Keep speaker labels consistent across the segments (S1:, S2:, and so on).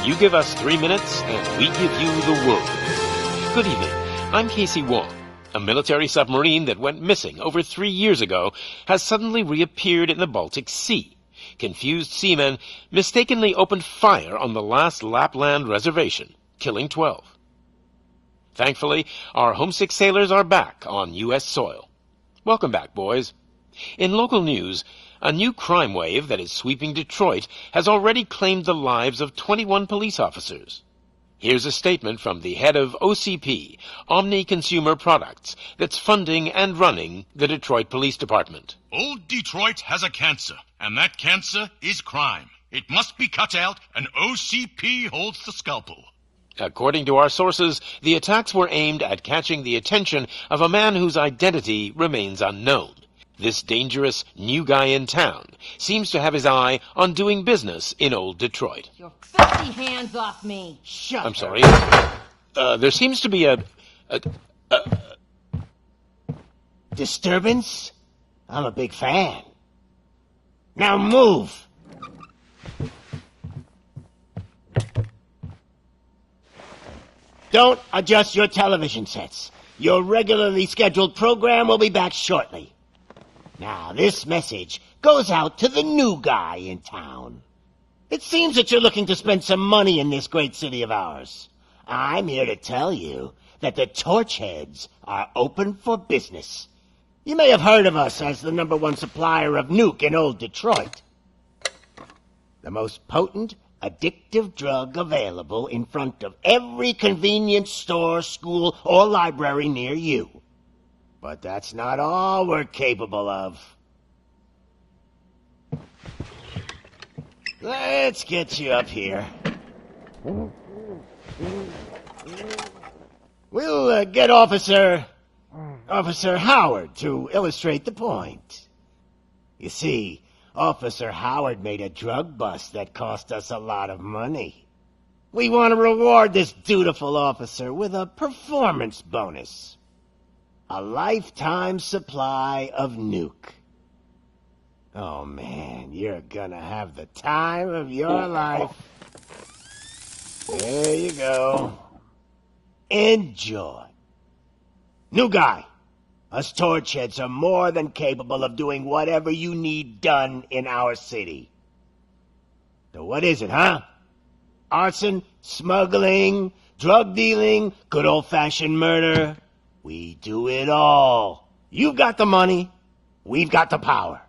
S1: You give us 3 minutes, and we give you the world. Good evening. I'm Casey Wong. A military submarine that went missing over 3 years ago has suddenly reappeared in the Baltic Sea. Confused seamen mistakenly opened fire on the last Lapland reservation, killing 12. Thankfully, our homesick sailors are back on U.S. soil. Welcome back, boys. In local news, a new crime wave that is sweeping Detroit has already claimed the lives of 21 police officers. Here's a statement from the head of OCP, Omni Consumer Products, that's funding and running the Detroit Police Department.
S2: Old Detroit has a cancer, and that cancer is crime. It must be cut out, and OCP holds the scalpel.
S1: According to our sources, the attacks were aimed at catching the attention of a man whose identity remains unknown. This dangerous new guy in town seems to have his eye on doing business in old Detroit.
S3: Your filthy hands off me! Shut
S1: I'm sorry. There seems to be a
S4: disturbance? I'm a big fan. Now move! Don't adjust your television sets. Your regularly scheduled program will be back shortly. Now, this message goes out to the new guy in town. It seems that you're looking to spend some money in this great city of ours. I'm here to tell you that the Torchheads are open for business. You may have heard of us as the #1 supplier of nuke in old Detroit. The most potent, addictive drug available in front of every convenience store, school, or library near you. But that's not all we're capable of. Let's get you up here. We'll get Officer Howard to illustrate the point. You see, Officer Howard made a drug bust that cost us a lot of money. We want to reward this dutiful officer with a performance bonus. A lifetime supply of nuke. Oh man, you're gonna have the time of your life. There you go. Enjoy. New guy, us Torchheads are more than capable of doing whatever you need done in our city. So what is it, huh? Arson, smuggling, drug dealing, good old-fashioned murder? We do it all. You've got the money, we've got the power.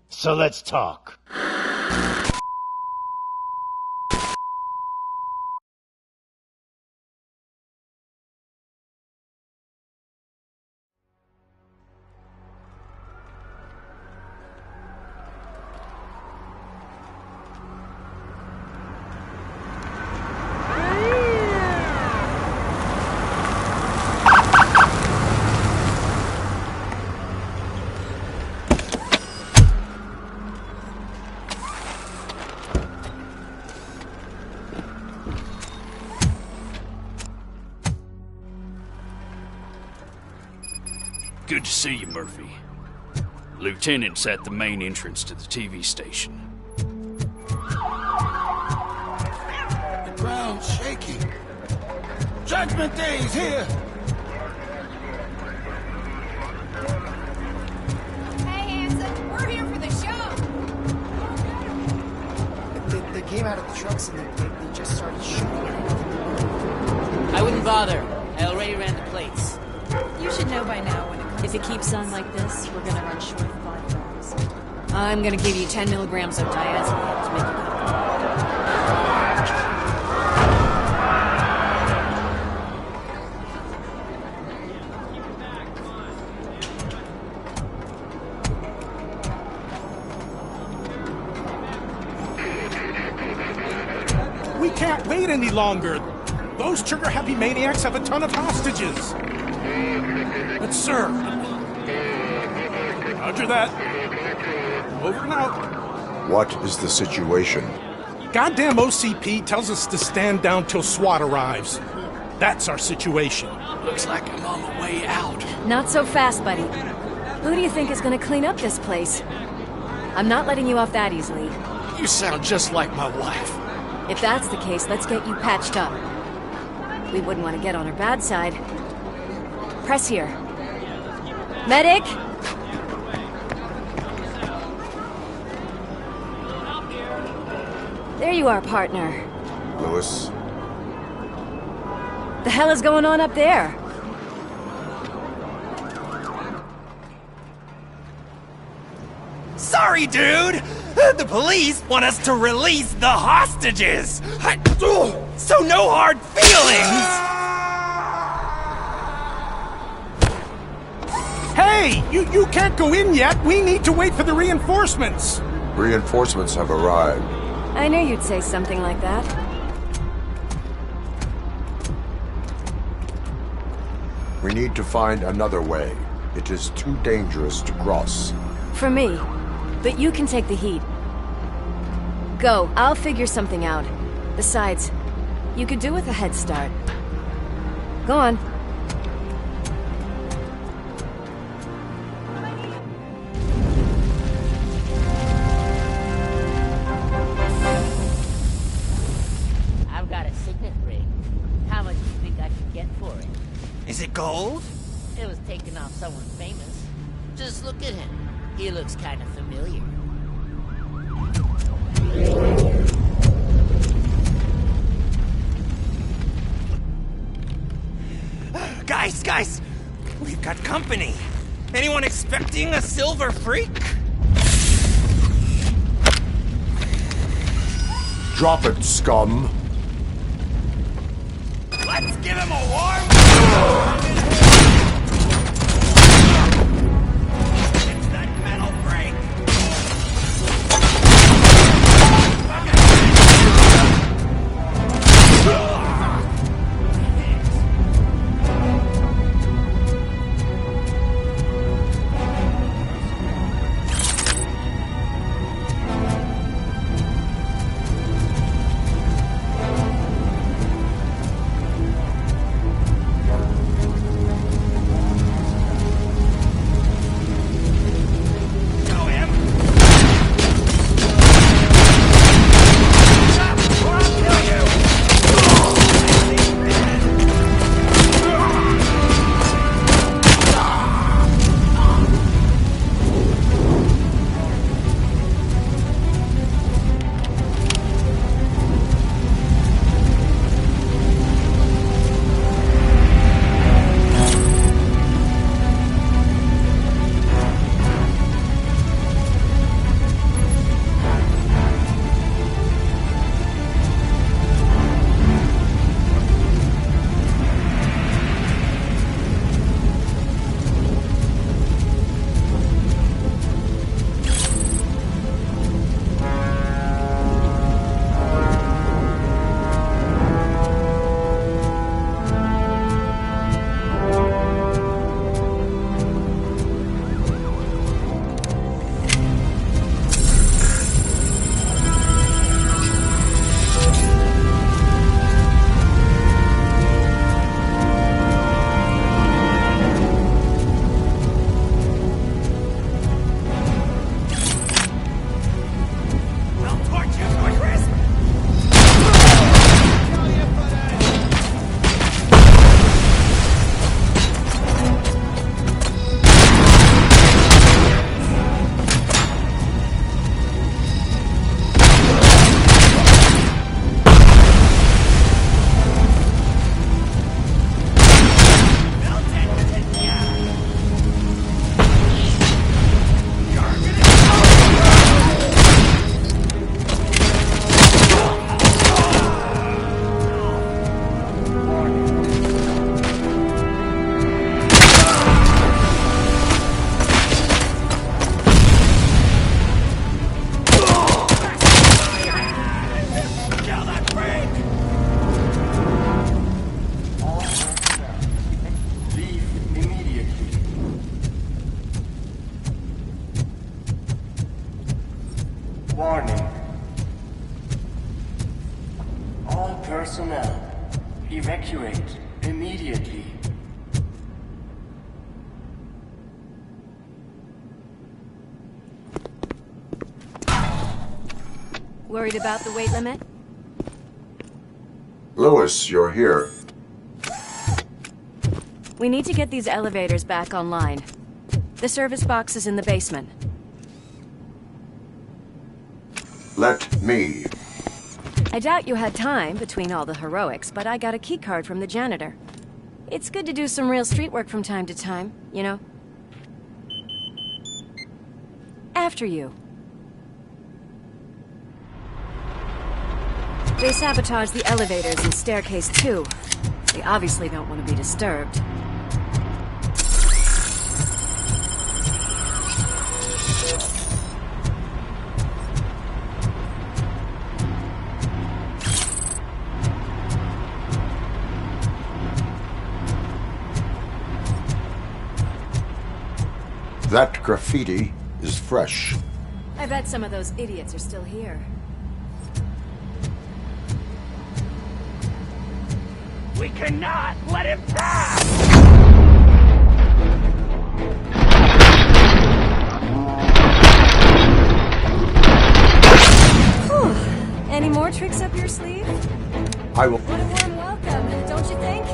S4: So let's talk.
S5: Good to see you, Murphy. Lieutenant's at the main entrance to the TV station.
S6: The ground's shaking. Judgment Day's here!
S3: Hey, Hanson, we're here for the show!
S7: They came out of the trucks and they just started shooting.
S8: I wouldn't bother. I already ran the plates.
S9: You should know by now when it comes. If it keeps on like this, we're gonna run short of 5 rounds. I'm gonna give you 10 milligrams of diazepam to make it
S10: up. We can't wait any longer. Those trigger-happy maniacs have a ton of hostages. But sir, roger that. Over and out.
S11: What is the situation?
S10: Goddamn OCP tells us to stand down till SWAT arrives. That's our situation.
S5: Looks like I'm on the way out.
S9: Not so fast, buddy. Who do you think is gonna clean up this place? I'm not letting you off that easily.
S5: You sound just like my wife.
S9: If that's the case, let's get you patched up. We wouldn't want to get on her bad side. Press here. Medic! There you are, partner.
S11: Lewis?
S9: The hell is going on up there?
S12: Sorry, dude! The police want us to release the hostages! So no hard feelings!
S10: Hey! You can't go in yet! We need to wait for the reinforcements!
S11: Reinforcements have arrived.
S9: I knew you'd say something like that.
S11: We need to find another way. It is too dangerous to cross.
S9: For me. But you can take the heat. Go, I'll figure something out. Besides, you could do with a head start. Go on.
S8: I've got a signet ring. How much do you think I could get for it?
S12: Is it gold?
S8: It was taken off someone famous. Just look at him. He looks kind of familiar.
S12: Guys! We've got company. Anyone expecting a silver freak?
S11: Drop it, scum!
S12: Let's give him a warm... It's that metal freak!
S13: Warning. All personnel, evacuate immediately.
S9: Worried about the weight limit?
S11: Lewis, you're here.
S9: We need to get these elevators back online. The service box is in the basement.
S11: Let me.
S9: I doubt you had time between all the heroics, but I got a keycard from the janitor. It's good to do some real street work from time to time, you know? After you. They sabotaged the elevators and staircase too. They obviously don't want to be disturbed.
S11: That graffiti is fresh.
S9: I bet some of those idiots are still here.
S12: We cannot let him pass!
S9: Whew. Any more tricks up your sleeve?
S11: I will.
S9: What a warm welcome, don't you think?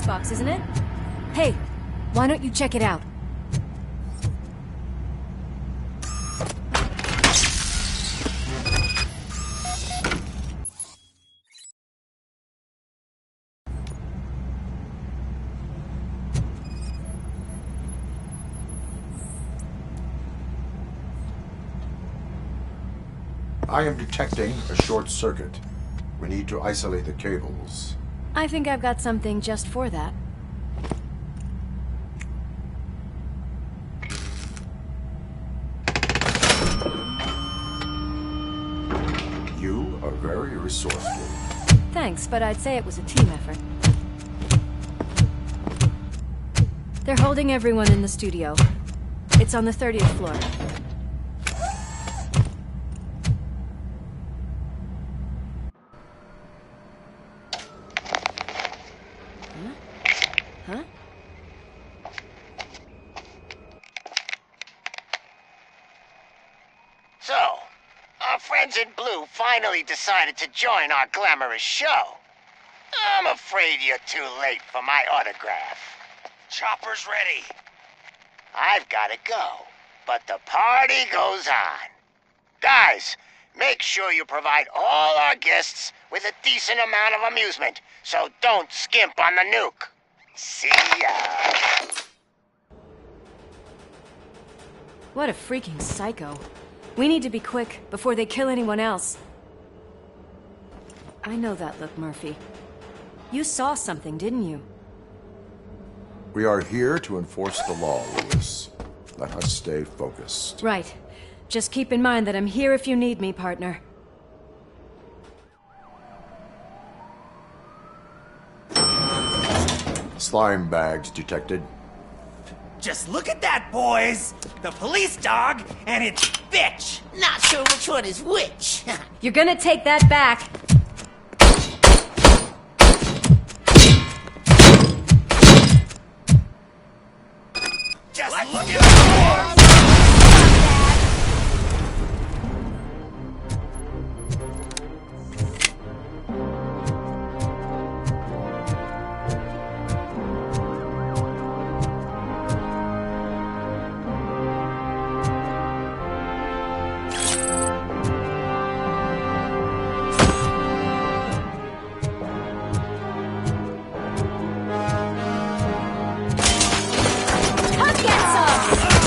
S9: box, isn't it? Hey, why don't you check it out?
S11: I am detecting a short circuit. We need to isolate the cables.
S9: I think I've got something just for that.
S11: You are very resourceful.
S9: Thanks, but I'd say it was a team effort. They're holding everyone in the studio. It's on the 30th floor. Huh?
S4: So, our friends in blue finally decided to join our glamorous show. I'm afraid you're too late for my autograph.
S12: Chopper's ready.
S4: I've got to go, but the party goes on. Guys, make sure you provide all our guests with a decent amount of amusement, so don't skimp on the nuke. See ya.
S9: What a freaking psycho. We need to be quick, before they kill anyone else. I know that look, Murphy. You saw something, didn't you?
S11: We are here to enforce the law, Lewis. Let us stay focused.
S9: Right. Just keep in mind that I'm here if you need me, partner.
S11: Slime bags detected.
S12: Just look at that, boys! The police dog and its bitch!
S8: Not sure which one is which.
S9: You're gonna take that back.
S12: Just look at that!
S9: Come get some!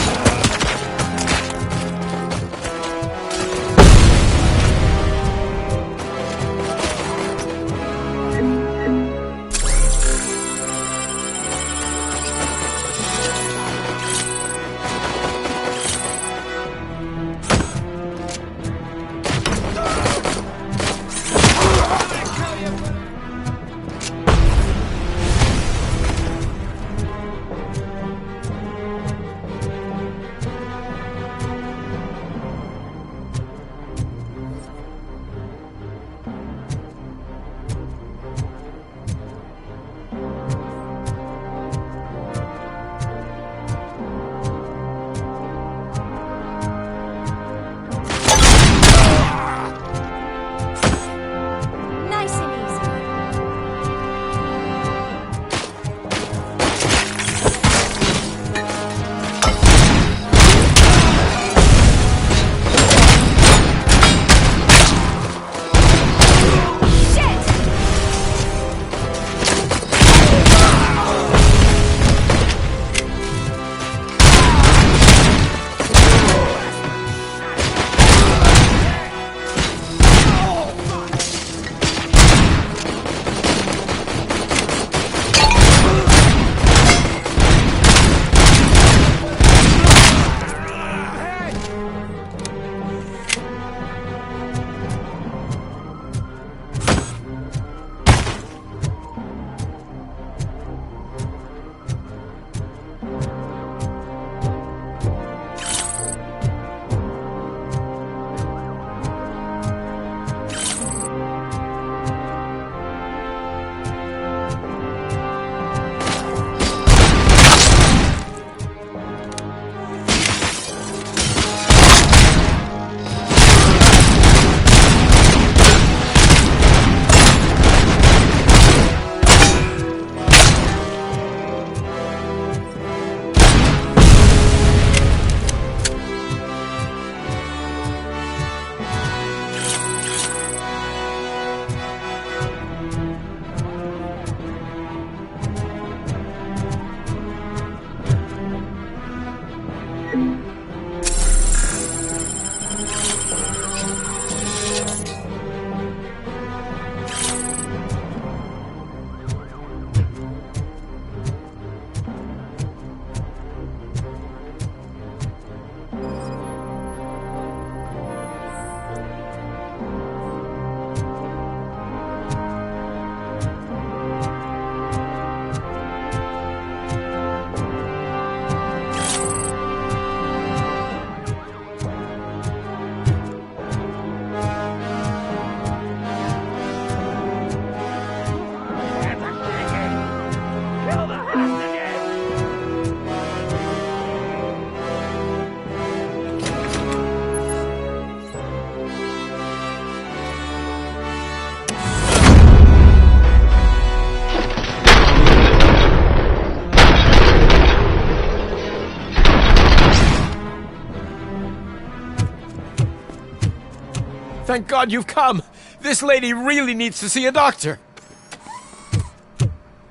S14: Thank God you've come. This lady really needs to see a doctor.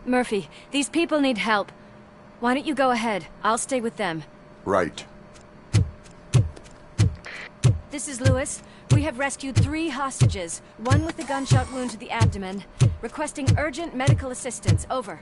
S9: Murphy, these people need help. Why don't you go ahead? I'll stay with them.
S11: Right.
S9: This is Lewis. We have rescued 3 hostages, one with a gunshot wound to the abdomen. Requesting urgent medical assistance. Over.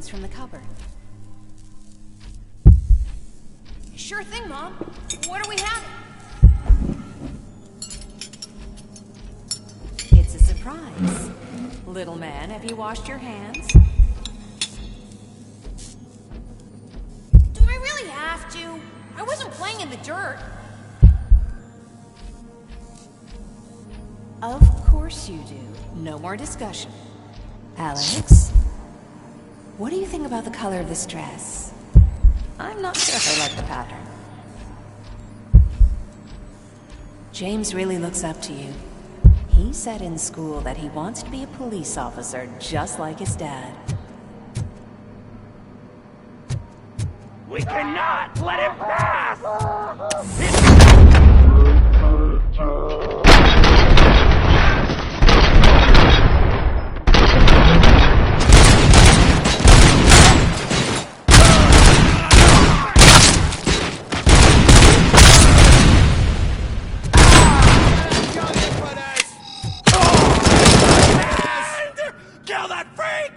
S9: things from the cupboard.
S3: Sure thing, Mom. What do we have?
S9: It's a surprise. Little man, have you washed your hands?
S3: Do I really have to? I wasn't playing in the dirt.
S9: Of course you do. No more discussion. Alex, what do you think about the color of this dress? I'm not sure if I like the pattern. James really looks up to you. He said in school that he wants to be a police officer just like his dad.
S12: We cannot let him pass! Kill that freak!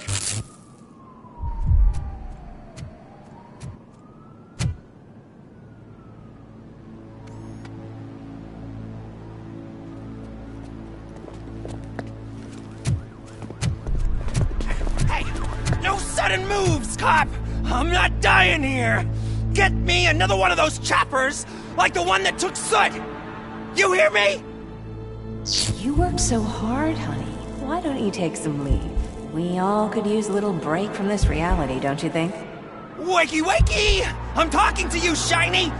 S12: Hey, no sudden moves, cop! I'm not dying here! Get me another one of those choppers, like the one that took Soot! You hear me?
S9: You worked so hard, honey. Why don't you take some leave? We all could use a little break from this reality, don't you think?
S12: Wakey, wakey! I'm talking to you, Shiny!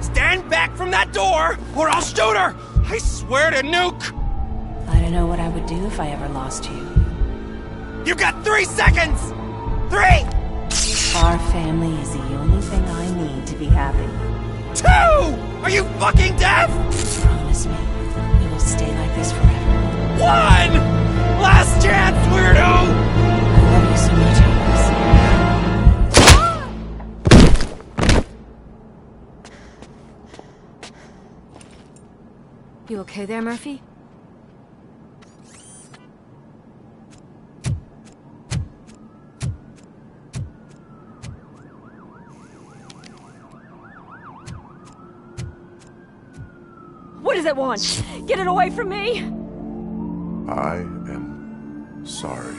S12: Stand back from that door, or I'll shoot her! I swear to nuke!
S9: I don't know what I would do if I ever lost you.
S12: You got 3 seconds! 3!
S9: Our family is the only thing I need to be happy.
S12: 2! Are you fucking deaf?
S9: Promise me, we will stay like this forever.
S12: 1! Last chance, weirdo!
S9: I love you so much, Alex. You okay there, Murphy?
S15: What does it want? Get it away from me!
S11: I am sorry.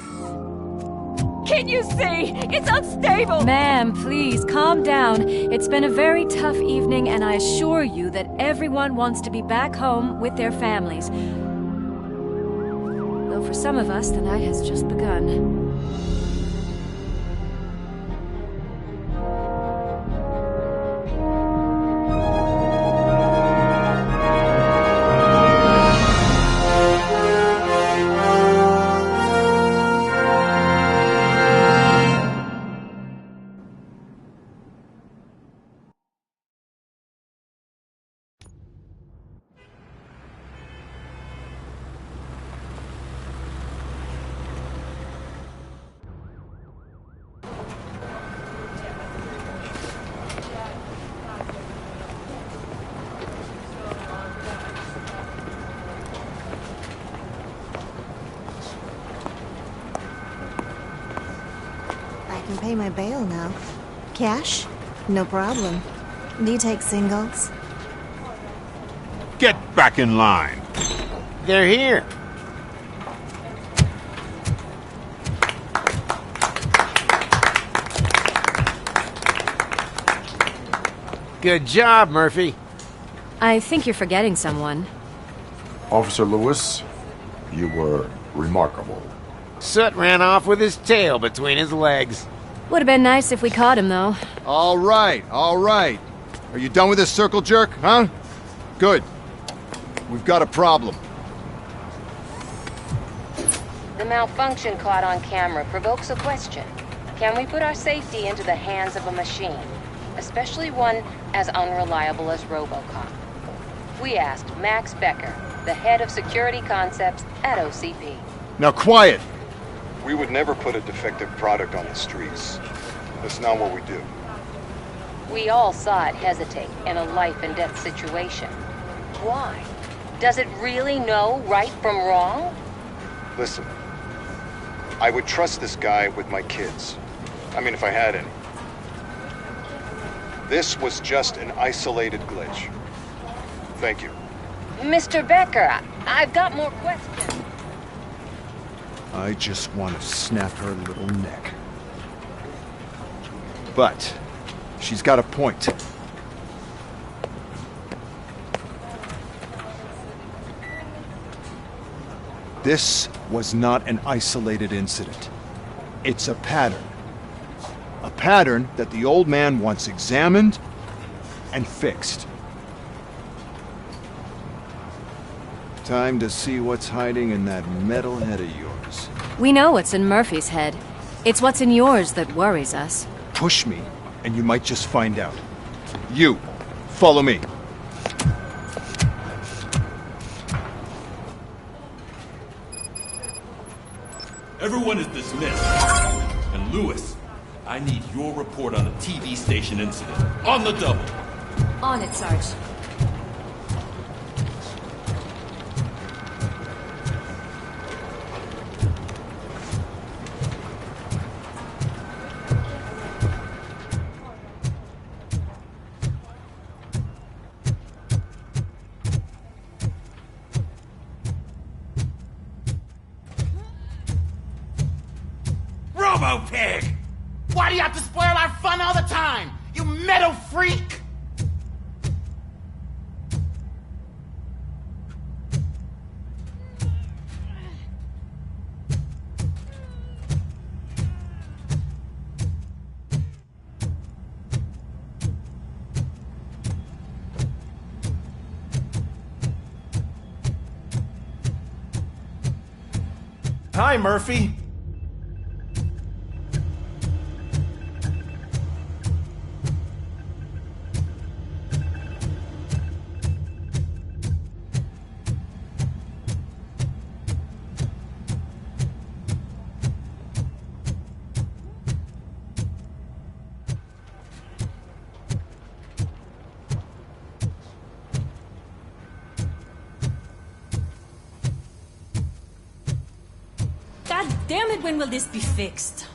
S15: Can't you see? It's unstable!
S9: Ma'am, please, calm down. It's been a very tough evening, and I assure you that everyone wants to be back home with their families. Though for some of us, the night has just begun.
S16: I can pay my bail now. Cash? No problem. Do you take singles?
S17: Get back in line.
S4: They're here. Good job, Murphy.
S9: I think you're forgetting someone.
S11: Officer Lewis, you were remarkable.
S4: Soot ran off with his tail between his legs.
S9: Would have been nice if we caught him, though.
S18: All right, all right. Are you done with this circle jerk, huh? Good. We've got a problem.
S19: The malfunction caught on camera provokes a question. Can we put our safety into the hands of a machine? Especially one as unreliable as RoboCop. We asked Max Becker, the head of security concepts at OCP.
S18: Now quiet!
S20: We would never put a defective product on the streets. That's not what we do.
S19: We all saw it hesitate in a life-and-death situation. Why? Does it really know right from wrong?
S20: Listen, I would trust this guy with my kids. I mean, if I had any. This was just an isolated glitch. Thank you.
S19: Mr. Becker, I've got more questions.
S18: I just want to snap her little neck. But she's got a point. This was not an isolated incident. It's a pattern. A pattern that the old man wants examined and fixed. Time to see what's hiding in that metal head of yours.
S9: We know what's in Murphy's head. It's what's in yours that worries us.
S18: Push me, and you might just find out. You, follow me.
S21: Everyone is dismissed. And Lewis, I need your report on the TV station incident. On the double.
S15: On it, Sarge.
S12: Robo-Pig! Why do you have to spoil our fun all the time? You metal freak!
S10: Hi, Murphy.
S15: God damn it, when will this be fixed?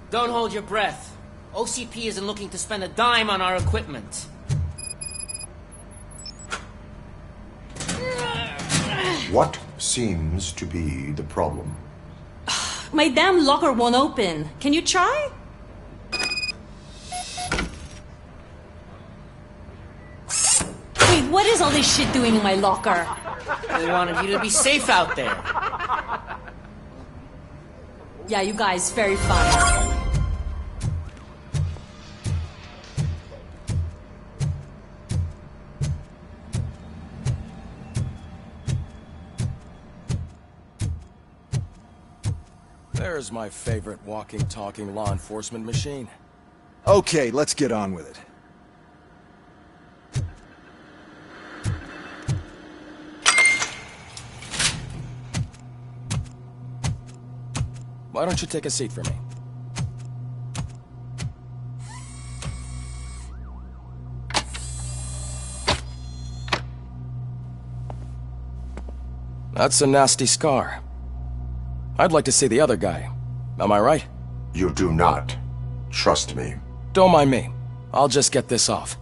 S8: Don't hold your breath. OCP isn't looking to spend a dime on our equipment.
S11: What seems to be the problem?
S15: My damn locker won't open. Can you try? Wait, what is all this shit doing in my locker?
S8: They wanted you to be safe out there.
S15: Yeah, you guys, very fun.
S22: There's my favorite walking, talking law enforcement machine.
S18: Okay, let's get on with it.
S22: Why don't you take a seat for me? That's a nasty scar. I'd like to see the other guy. Am I right?
S11: You do not. Trust me.
S22: Don't mind me. I'll just get this off.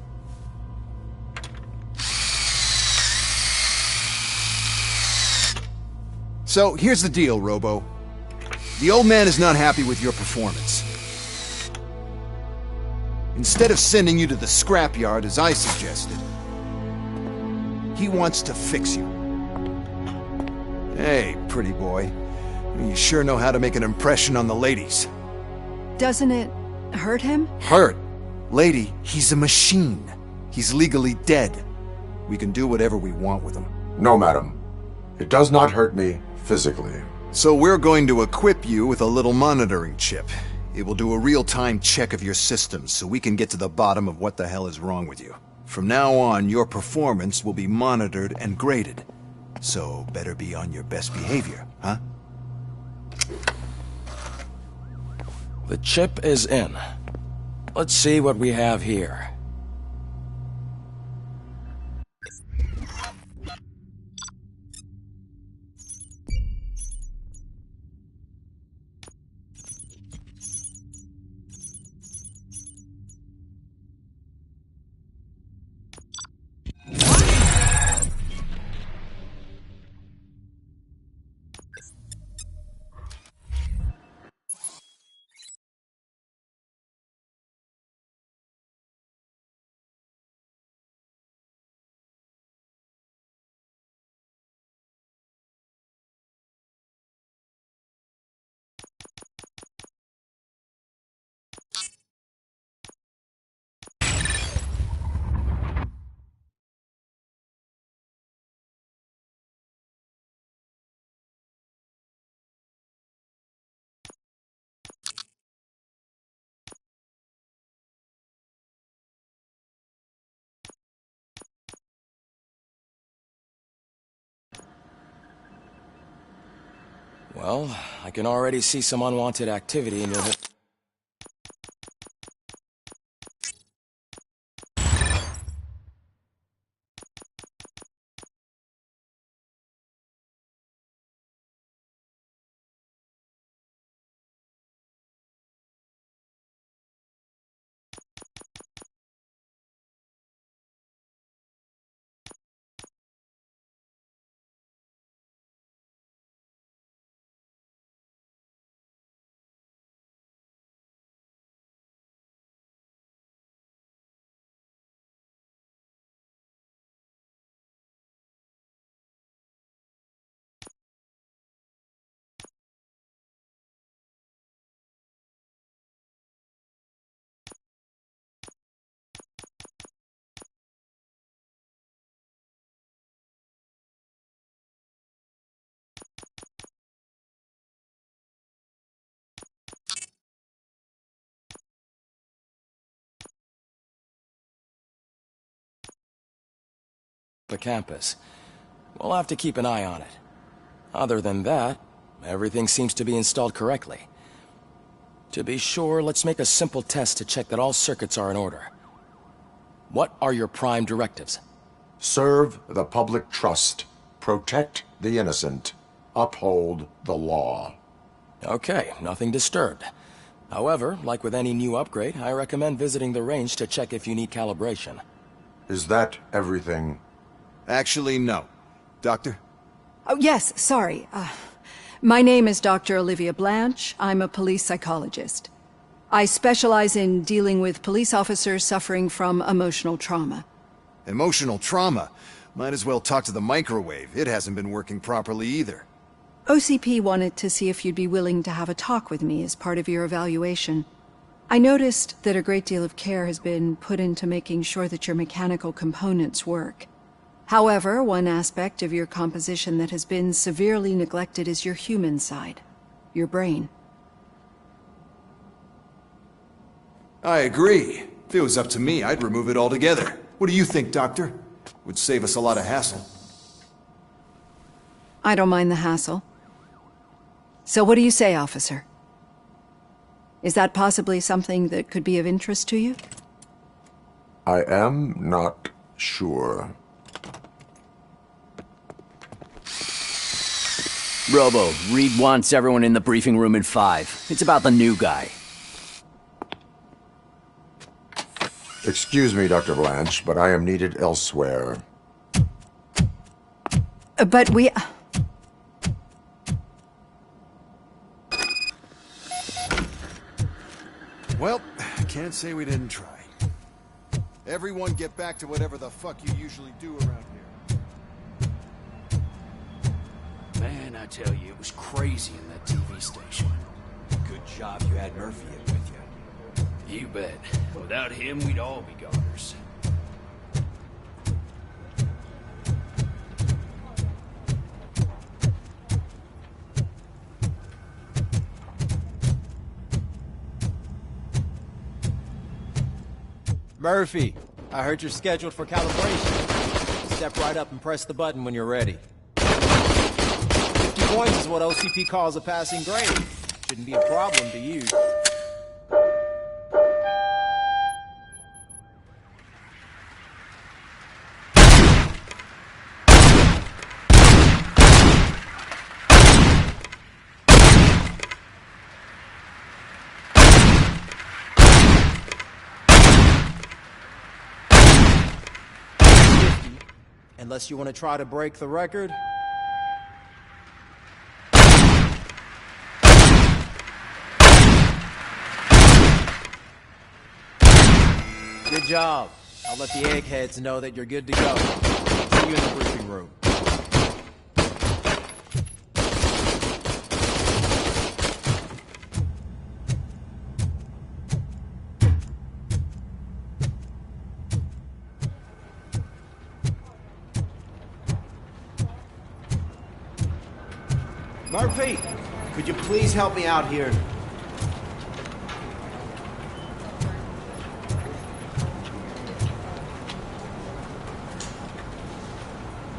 S18: So, here's the deal, Robo. The old man is not happy with your performance. Instead of sending you to the scrapyard as I suggested, he wants to fix you. Hey, pretty boy. You sure know how to make an impression on the ladies.
S23: Doesn't it hurt him?
S18: Hurt? Lady, he's a machine. He's legally dead. We can do whatever we want with him.
S11: No, madam. It does not hurt me physically.
S18: So we're going to equip you with a little monitoring chip. It will do a real-time check of your systems so we can get to the bottom of what the hell is wrong with you. From now on, your performance will be monitored and graded. So better be on your best behavior, huh?
S22: The chip is in. Let's see what we have here. Well, I can already see some unwanted activity in your... the campus. We'll have to keep an eye on it. Other than that, everything seems to be installed correctly. To be sure, let's make a simple test to check that all circuits are in order. What are your prime directives?
S11: Serve the public trust. Protect the innocent. Uphold the law.
S22: Okay, nothing disturbed. However, like with any new upgrade, I recommend visiting the range to check if you need calibration.
S11: Is that everything?
S18: Actually, no. Doctor?
S23: Oh, yes, sorry. My name is Dr. Olivia Blanche. I'm a police psychologist. I specialize in dealing with police officers suffering from emotional trauma.
S18: Emotional trauma? Might as well talk to the microwave. It hasn't been working properly either.
S23: OCP wanted to see if you'd be willing to have a talk with me as part of your evaluation. I noticed that a great deal of care has been put into making sure that your mechanical components work. However, one aspect of your composition that has been severely neglected is your human side, your brain.
S18: I agree. If it was up to me, I'd remove it altogether. What do you think, Doctor? Would save us a lot of hassle.
S23: I don't mind the hassle. So what do you say, officer? Is that possibly something that could be of interest to you?
S11: I am not sure.
S1: Robo, Reed wants everyone in the briefing room in 5. It's about the new guy.
S11: Excuse me, Dr. Blanche, but I am needed elsewhere.
S23: But we...
S18: Well, can't say we didn't try. Everyone get back to whatever the fuck you usually do around here.
S5: Man, I tell you, it was crazy in that TV station.
S2: Good job you had Murphy in with you.
S5: You bet. Without him, we'd all be goners.
S2: Murphy, I heard you're scheduled for calibration. Step right up and press the button when you're ready. 50 points is what OCP calls a passing grade. Shouldn't be a problem to you. Unless you want to try to break the record. Good job. I'll let the eggheads know that you're good to go. See you in the briefing room. Murphy, could you please help me out here?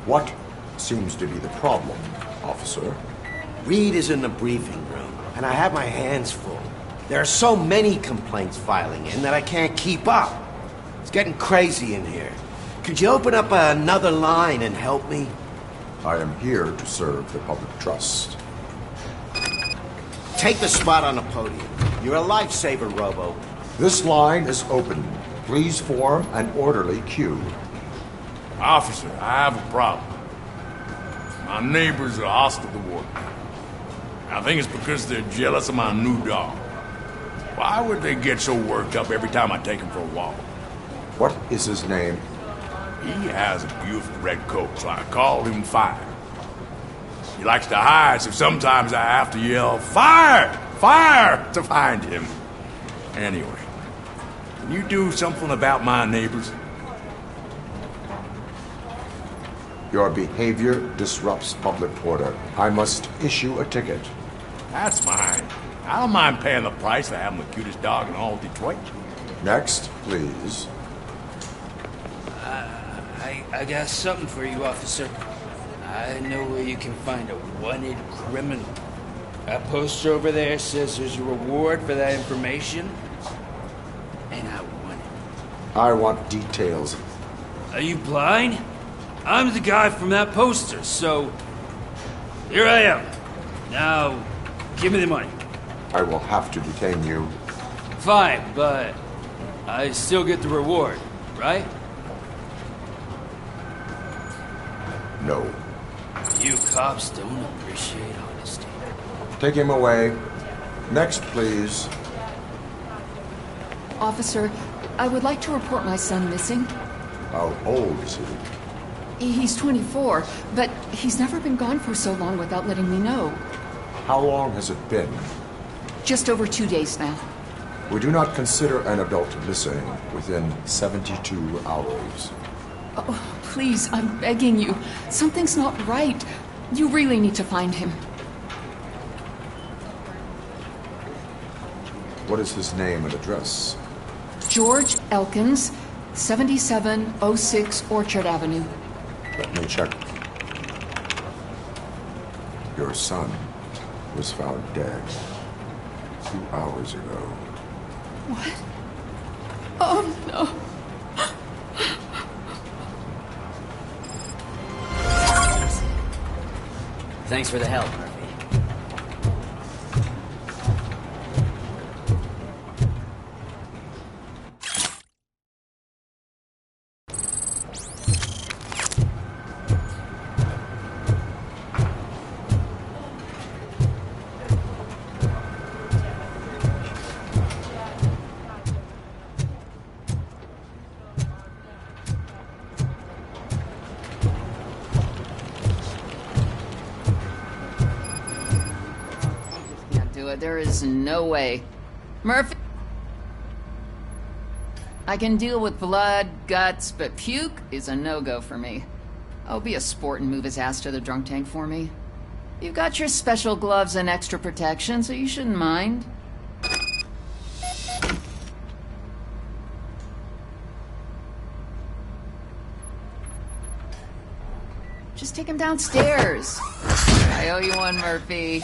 S11: What seems to be the problem, officer?
S6: Reed is in the briefing room, and I have my hands full. There are so many complaints filing in that I can't keep up. It's getting crazy in here. Could you open up another line and help me?
S11: I am here to serve the public trust.
S6: Take the spot on the podium. You're a lifesaver, Robo.
S11: This line is open. Please form an orderly queue.
S21: Officer, I have a problem. My neighbors are hostile toward me. I think it's because they're jealous of my new dog. Why would they get so worked up every time I take him for a walk?
S11: What is his name?
S21: He has a beautiful red coat, so I called him Fire. He likes to hide, so sometimes I have to yell, "Fire! Fire!" to find him. Anyway, can you do something about my neighbors?
S11: Your behavior disrupts public order. I must issue a ticket.
S21: That's mine. I don't mind paying the price for having the cutest dog in all of Detroit.
S11: Next, please.
S7: I got something for you, officer. I know where you can find a wanted criminal. That poster over there says there's a reward for that information, and I want it.
S11: I want details.
S7: Are you blind? I'm the guy from that poster, so here I am. Now, give me the money.
S11: I will have to detain you.
S7: Fine, but I still get the reward, right?
S11: No.
S7: You cops don't appreciate honesty.
S11: Take him away. Next, please.
S15: Officer, I would like to report my son missing.
S11: How old is he?
S15: He's 24, but he's never been gone for so long without letting me know.
S11: How long has it been?
S15: Just over 2 days now.
S11: We do not consider an adult missing within 72 hours.
S15: Oh, please, I'm begging you. Something's not right. You really need to find him.
S11: What is his name and address?
S15: George Elkins, 7706 Orchard Avenue.
S11: Let me check. Your son was found dead 2 hours ago.
S15: What? Oh, no.
S1: Thanks for the help, Murphy.
S13: There is no way. Murphy? I can deal with blood, guts, but puke is a no-go for me. Oh, be a sport and move his ass to the drunk tank for me. You've got your special gloves and extra protection, so you shouldn't mind. Just take him downstairs. I owe you one, Murphy.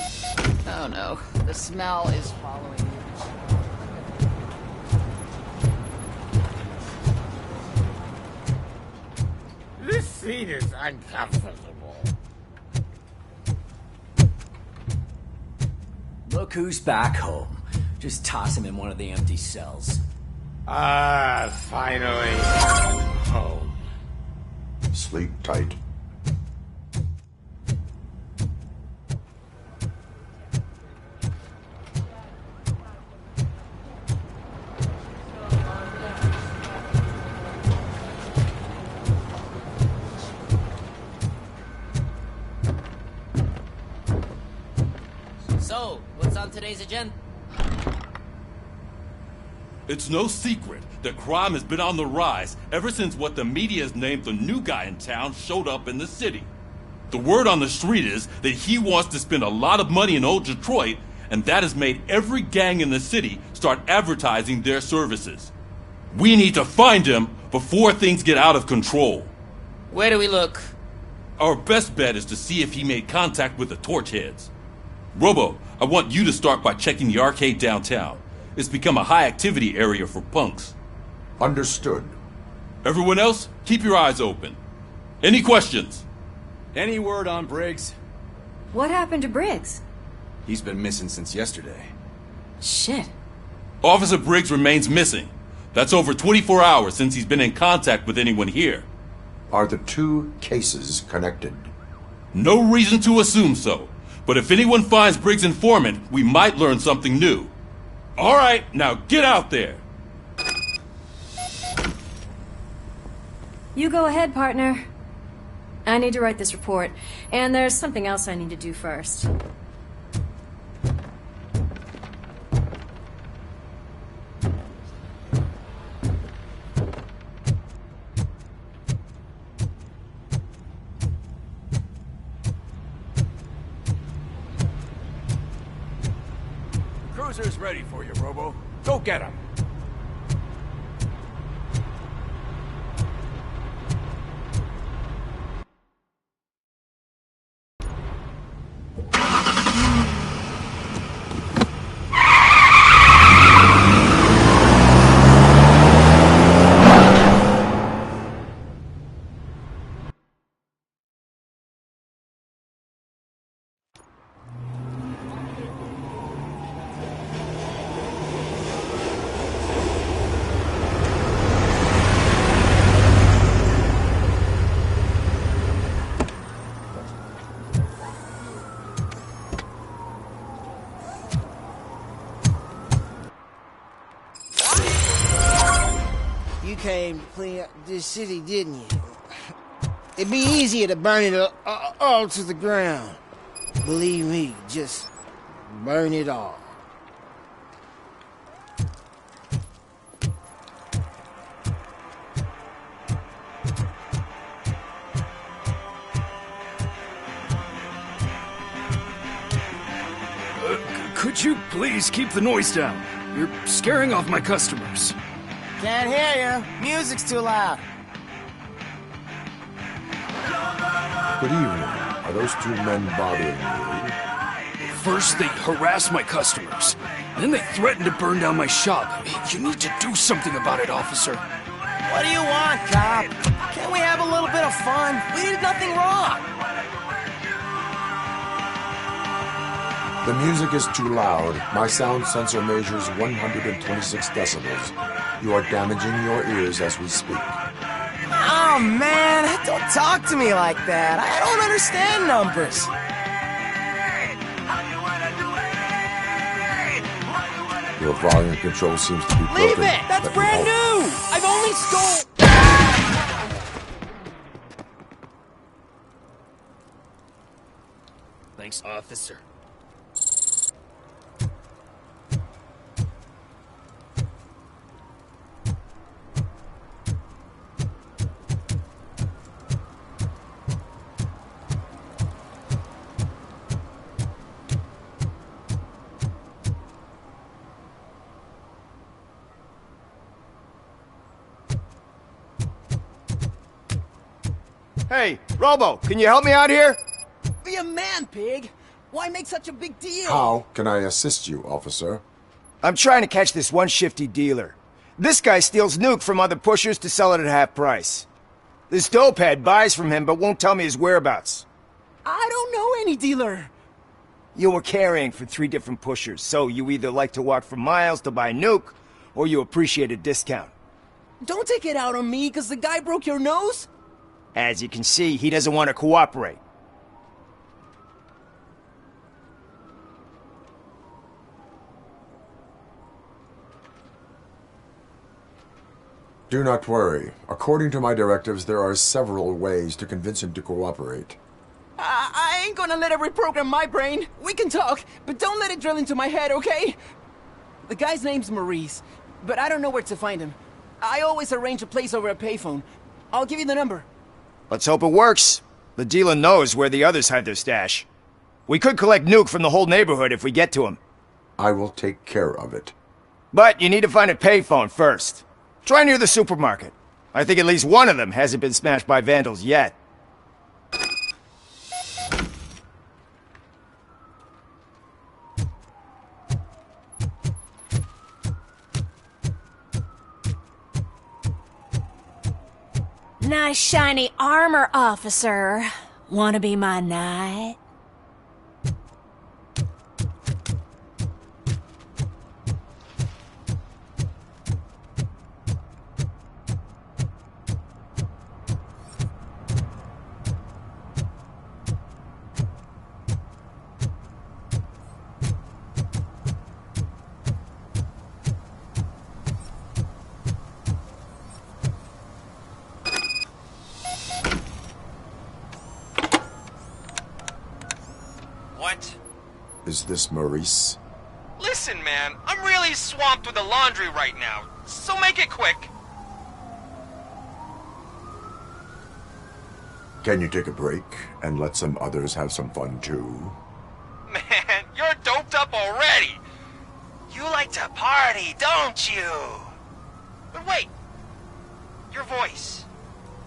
S13: Oh no, the smell is following you.
S24: This seat is uncomfortable.
S1: Look who's back home. Just toss him in one of the empty cells.
S24: Finally. Home.
S11: Sleep tight.
S8: So, what's on today's agenda?
S21: It's no secret that crime has been on the rise ever since what the media has named the new guy in town showed up in the city. The word on the street is that he wants to spend a lot of money in old Detroit, and that has made every gang in the city start advertising their services. We need to find him before things get out of control.
S8: Where do we look?
S21: Our best bet is to see if he made contact with the Torchheads. Robo, I want you to start by checking the arcade downtown. It's become a high-activity area for punks.
S11: Understood.
S21: Everyone else, keep your eyes open. Any questions?
S2: Any word on Briggs?
S9: What happened to Briggs?
S3: He's been missing since yesterday.
S9: Shit.
S21: Officer Briggs remains missing. That's over 24 hours since he's been in contact with anyone here.
S11: Are the two cases connected?
S21: No reason to assume so. But if anyone finds Briggs' informant, we might learn something new. All right, now get out there.
S9: You go ahead, partner. I need to write this report, and there's something else I need to do first.
S10: Cruiser's ready for you, Robo. Go get him.
S12: You came to clean up this city, didn't you? It'd be easier to burn it all to the ground. Believe me, just burn it all.
S5: Could you please keep the noise down? You're scaring off my customers.
S12: Can't hear you. Music's too loud.
S11: Good evening. Are those two men bothering you?
S5: First, they harass my customers. Then they threaten to burn down my shop. You need to do something about it, officer.
S12: What do you want, cop? Can't we have a little bit of fun? We did nothing wrong.
S11: The music is too loud. My sound sensor measures 126 decibels. You are damaging your ears as we speak.
S12: Oh, man, don't talk to me like that. I don't understand numbers.
S11: Your volume control seems to be broken.
S12: Leave it! That's brand new! I've only stole...
S5: Thanks, officer.
S14: Hey, Robo, can you help me out here?
S12: Be a man, pig. Why make such a big deal?
S11: How can I assist you, officer?
S14: I'm trying to catch this one shifty dealer. This guy steals nuke from other pushers to sell it at half price. This dopehead buys from him but won't tell me his whereabouts.
S12: I don't know any dealer.
S14: You were carrying for 3 different pushers, so you either like to walk for miles to buy nuke, or you appreciate a discount.
S12: Don't take it out on me, because the guy broke your nose?
S14: As you can see, he doesn't want to cooperate.
S11: Do not worry. According to my directives, there are several ways to convince him to cooperate.
S12: I ain't gonna let it reprogram my brain. We can talk, but don't let it drill into my head, okay? The guy's name's Maurice, but I don't know where to find him. I always arrange a place over a payphone. I'll give you the number.
S14: Let's hope it works. The dealer knows where the others hide their stash. We could collect nuke from the whole neighborhood if we get to him.
S11: I will take care of it.
S14: But you need to find a payphone first. Try near the supermarket. I think at least one of them hasn't been smashed by vandals yet.
S8: my shiny armor, officer. Wanna be my knight?
S4: What?
S11: Is this Maurice?
S4: Listen, man, I'm really swamped with the laundry right now, so make it quick.
S11: Can you take a break and let some others have some fun too?
S4: Man, you're doped up already. You like to party, don't you? But wait, your voice.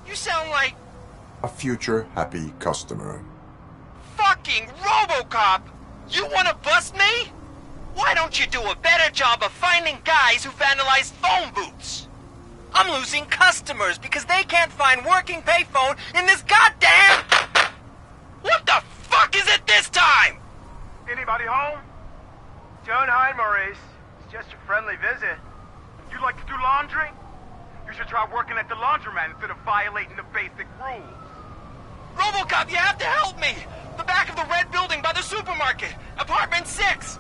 S4: You sound like...
S11: A future happy customer.
S4: Fucking RoboCop! You wanna bust me? Why don't you do a better job of finding guys who vandalize phone booths? I'm losing customers because they can't find working payphone in this goddamn... What the fuck is it this time?
S16: Anybody home? Don't hide, Maurice. It's just a friendly visit. You like to do laundry? You should try working at the laundromat instead of violating the basic rules.
S4: RoboCop, you have to help me! The back of the red building by the supermarket. Apartment 6.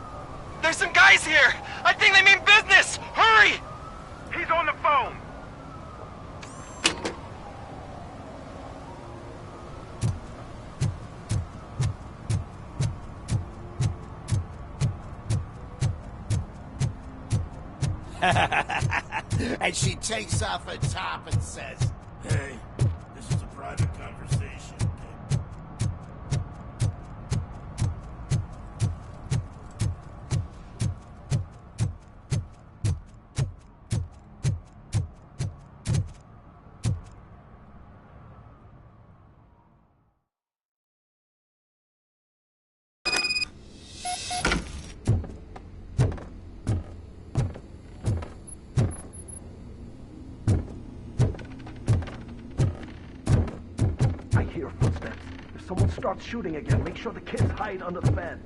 S4: There's some guys here. I think they mean business. Hurry!
S16: He's on the phone.
S6: And she takes off her top and says,
S17: "Hey, this is a private conversation."
S20: I hear footsteps. If someone starts shooting again, make sure the kids hide under the bed.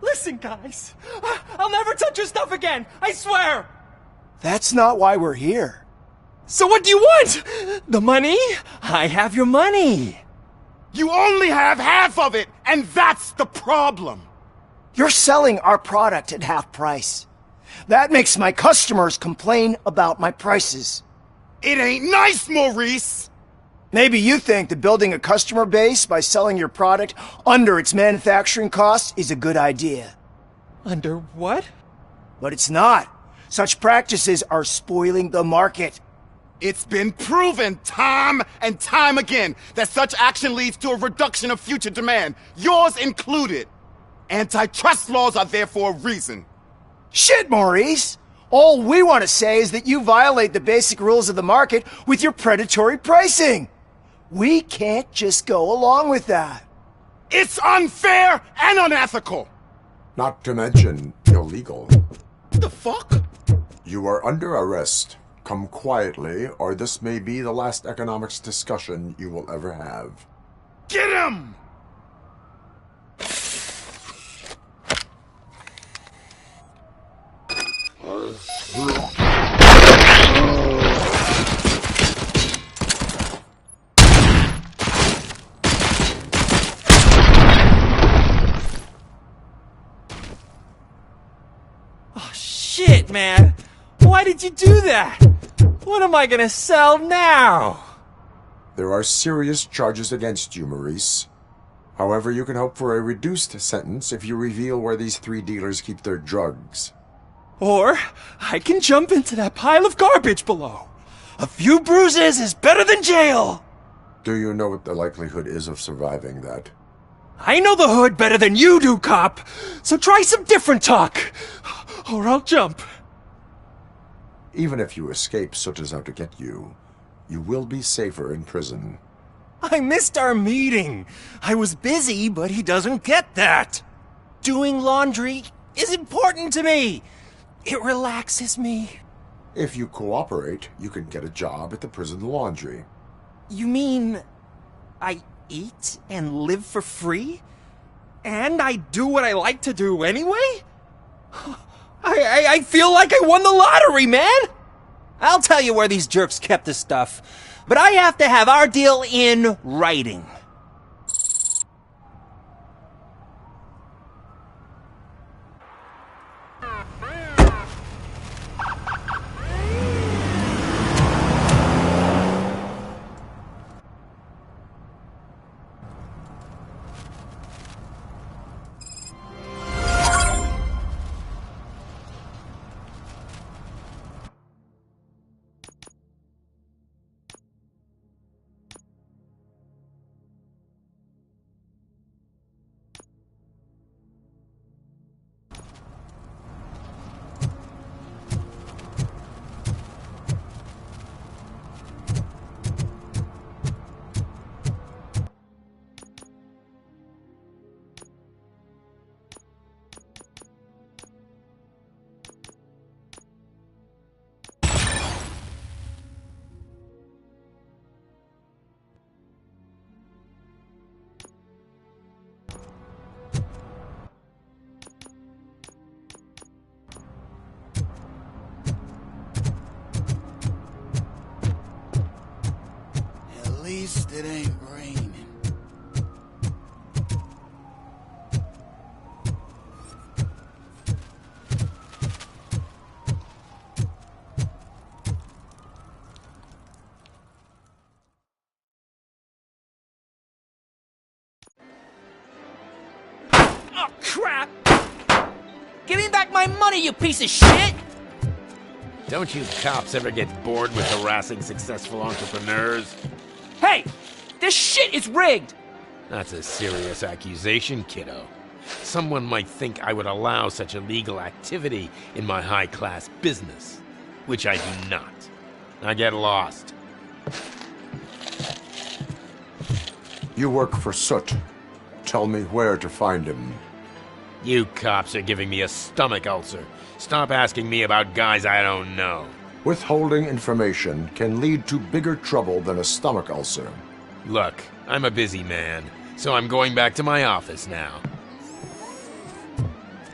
S12: Listen, guys. I'll never touch your stuff again. I swear.
S14: That's not why we're here.
S12: So what do you want? The money? I have your money.
S10: You only have half of it, and that's the problem.
S14: You're selling our product at half price. That makes my customers complain about my prices.
S10: It ain't nice, Maurice!
S14: Maybe you think that building a customer base by selling your product under its manufacturing costs is a good idea.
S12: Under what?
S14: But it's not. Such practices are spoiling the market.
S10: It's been proven time and time again that such action leads to a reduction of future demand, yours included. Antitrust laws are there for a reason.
S14: Shit, Maurice! All we want to say is that you violate the basic rules of the market with your predatory pricing. We can't just go along with that.
S10: It's unfair and unethical!
S11: Not to mention illegal.
S10: The fuck?
S11: You are under arrest. Come quietly, or this may be the last economics discussion you will ever have.
S10: Get him!
S12: Oh, shit, man. Why did you do that? What am I gonna sell now?
S11: There are serious charges against you, Maurice. However, you can hope for a reduced sentence if you reveal where these 3 dealers keep their drugs.
S12: Or I can jump into that pile of garbage below. A few bruises is better than jail.
S11: Do you know what the likelihood is of surviving that?
S12: I know the hood better than you do, cop. So try some different talk. Or I'll jump.
S11: Even if you escape Soot is out to get you, you will be safer in prison.
S12: I missed our meeting. I was busy, but he doesn't get that. Doing laundry is important to me. It relaxes me.
S11: If you cooperate, you can get a job at the prison laundry.
S12: You mean I eat and live for free? And I do what I like to do anyway? I feel like I won the lottery, man! I'll tell you where these jerks kept the stuff, but I have to have our deal in writing.
S7: At least it ain't raining.
S12: Oh, crap! Give me back my money, you piece of shit!
S18: Don't you cops ever get bored with harassing successful entrepreneurs?
S12: Hey! This shit is rigged!
S18: That's a serious accusation, kiddo. Someone might think I would allow such illegal activity in my high-class business, which I do not. I get lost.
S11: You work for Soot. Tell me where to find him.
S18: You cops are giving me a stomach ulcer. Stop asking me about guys I don't know.
S11: Withholding information can lead to bigger trouble than a stomach ulcer.
S18: Look, I'm a busy man, so I'm going back to my office now.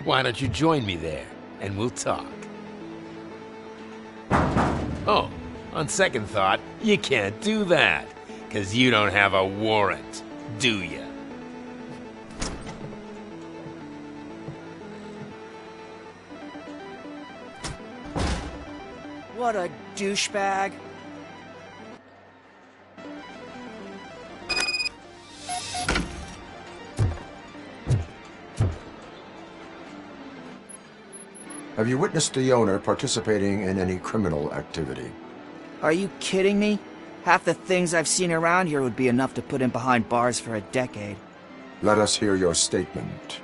S18: Why don't you join me there, and we'll talk? Oh, on second thought, you can't do that, 'cause you don't have a warrant, do ya?
S12: What a douchebag.
S11: Have you witnessed the owner participating in any criminal activity?
S15: Are you kidding me? Half the things I've seen around here would be enough to put him behind bars for a decade.
S11: Let us hear your statement.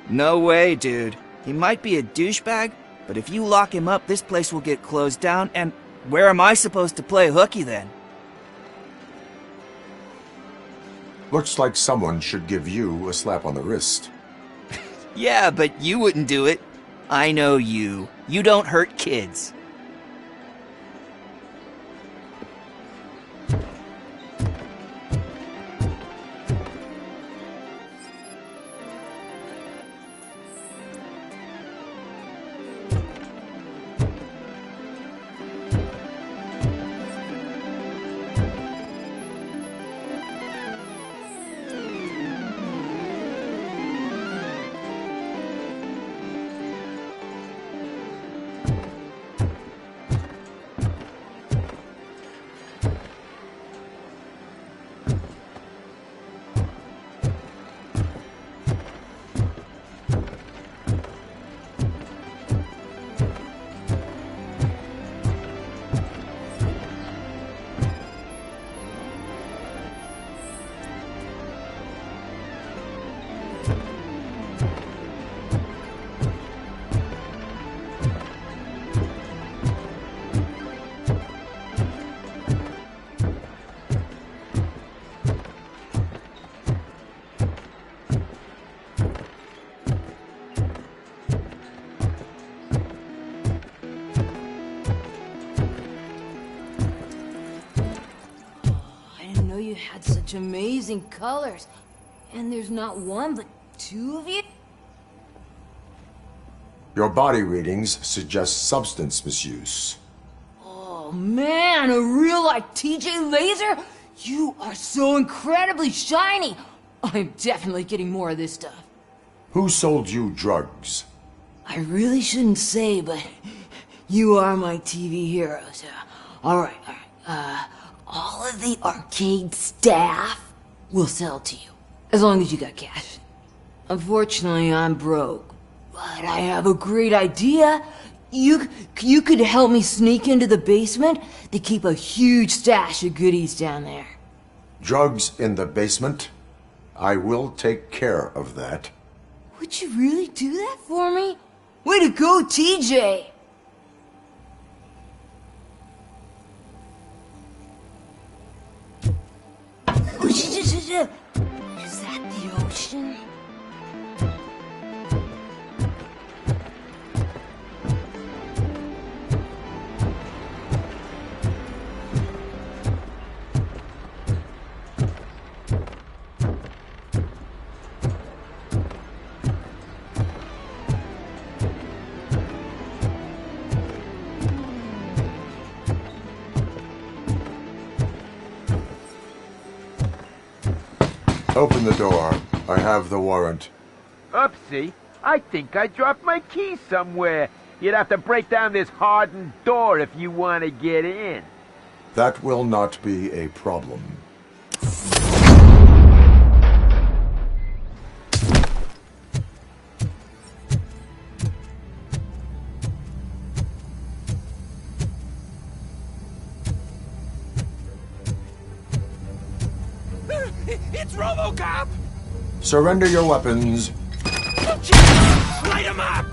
S15: No way, dude. He might be a douchebag, but if you lock him up, this place will get closed down, and where am I supposed to play hooky then?
S11: Looks like someone should give you a slap on the wrist.
S15: Yeah, but you wouldn't do it. I know you. You don't hurt kids.
S9: You had such amazing colors. And there's not one, but two of you?
S11: Your body readings suggest substance misuse.
S9: Oh man, a real like TJ Laser? You are so incredibly shiny. I'm definitely getting more of this stuff.
S11: Who sold you drugs?
S9: I really shouldn't say, but you are my TV heroes. Alright. All of the arcade staff will sell to you, as long as you got cash. Unfortunately, I'm broke, but I have a great idea. You could help me sneak into the basement. They keep a huge stash of goodies down there.
S11: Drugs in the basement? I will take care of that.
S9: Would you really do that for me? Way to go, TJ! Is that the ocean?
S11: Open the door. I have the warrant.
S19: Oopsie. I think I dropped my key somewhere. You'd have to break down this hardened door if you want to get in.
S11: That will not be a problem.
S17: It's RoboCop!
S11: Surrender your weapons.
S17: Light him up!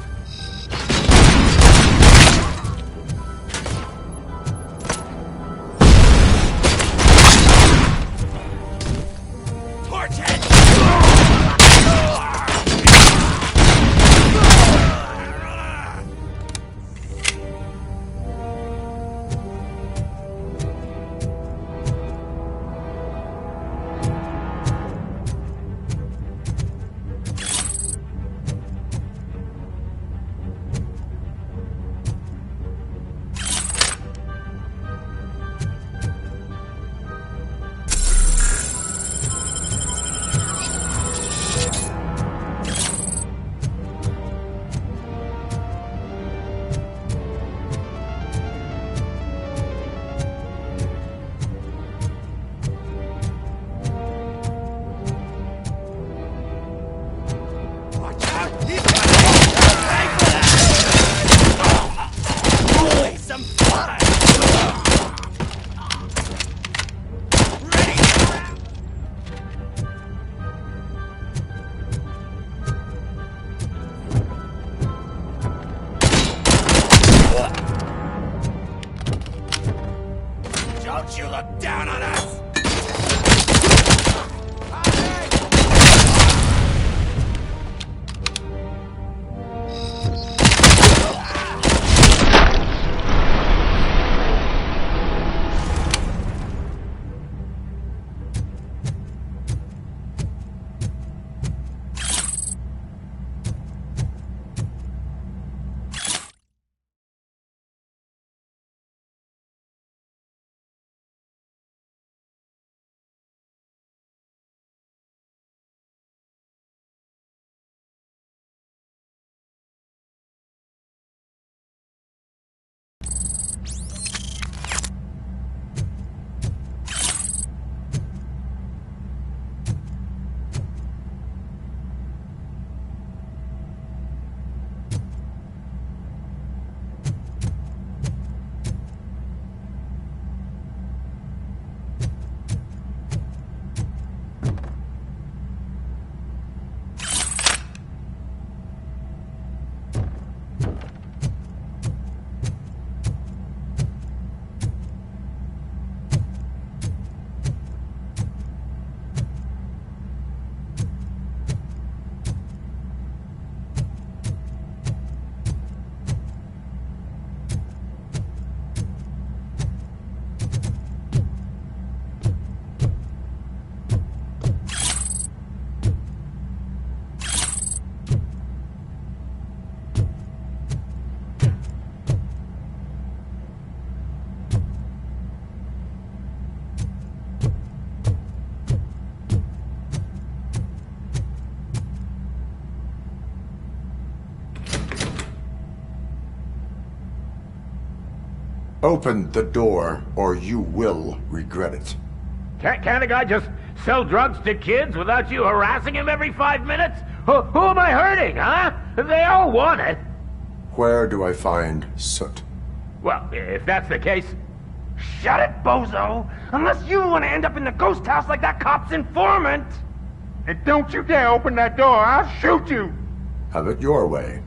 S17: Don't you look down on us!
S11: Open the door, or you will regret it.
S19: Can't a guy just sell drugs to kids without you harassing him every 5 minutes? Who am I hurting, huh? They all want it.
S11: Where do I find Soot?
S19: Well, if that's the case, shut it, bozo! Unless you want to end up in the ghost house like that cop's informant!
S16: And don't you dare open that door, I'll shoot you!
S11: Have it your way.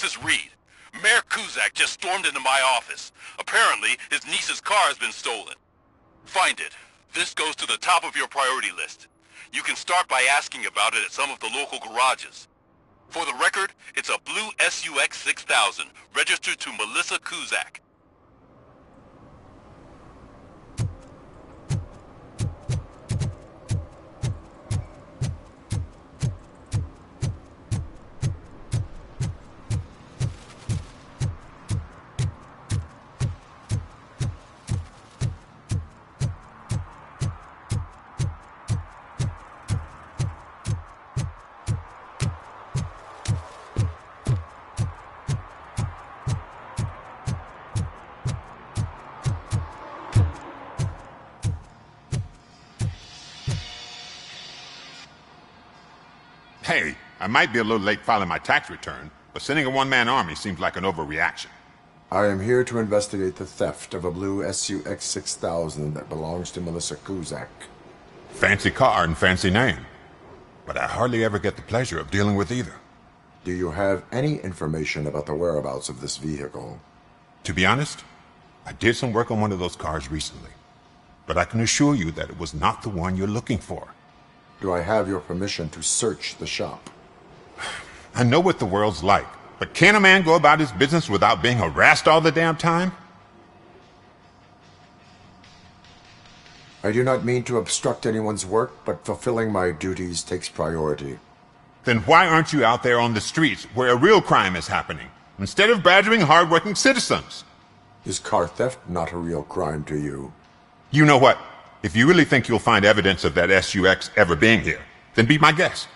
S21: is Reed. Mayor Kuzak just stormed into my office. Apparently, his niece's car has been stolen. Find it. This goes to the top of your priority list. You can start by asking about it at some of the local garages. For the record, it's a blue SUX 6000, registered to Melissa Kuzak.
S1: Hey, I might be a little late filing my tax return, but sending a one-man army seems like an overreaction.
S11: I am here to investigate the theft of a blue SUX 6000 that belongs to Melissa Kuzak.
S1: Fancy car and fancy name, but I hardly ever get the pleasure of dealing with either.
S11: Do you have any information about the whereabouts of this vehicle?
S1: To be honest, I did some work on one of those cars recently, but I can assure you that it was not the one you're looking for.
S11: Do I have your permission to search the shop?
S1: I know what the world's like, but can a man go about his business without being harassed all the damn time?
S11: I do not mean to obstruct anyone's work, but fulfilling my duties takes priority.
S1: Then why aren't you out there on the streets where a real crime is happening, instead of badgering hard-working citizens?
S11: Is car theft not a real crime to you?
S1: You know what? If you really think you'll find evidence of that SUX ever being here, then be my guest.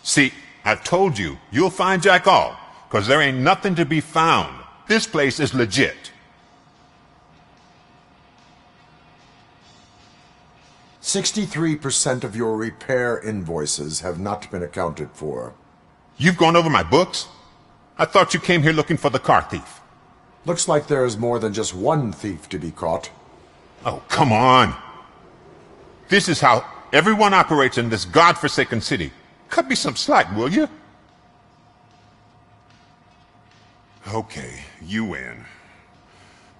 S1: See, I told you, you'll find Jack All, because there ain't nothing to be found. This place is legit.
S11: 63% of your repair invoices have not been accounted for.
S1: You've gone over my books? I thought you came here looking for the car thief.
S11: Looks like there is more than just one thief to be caught.
S1: Oh, come on. This is how everyone operates in this godforsaken city. Cut me some slack, will you? Okay, you win.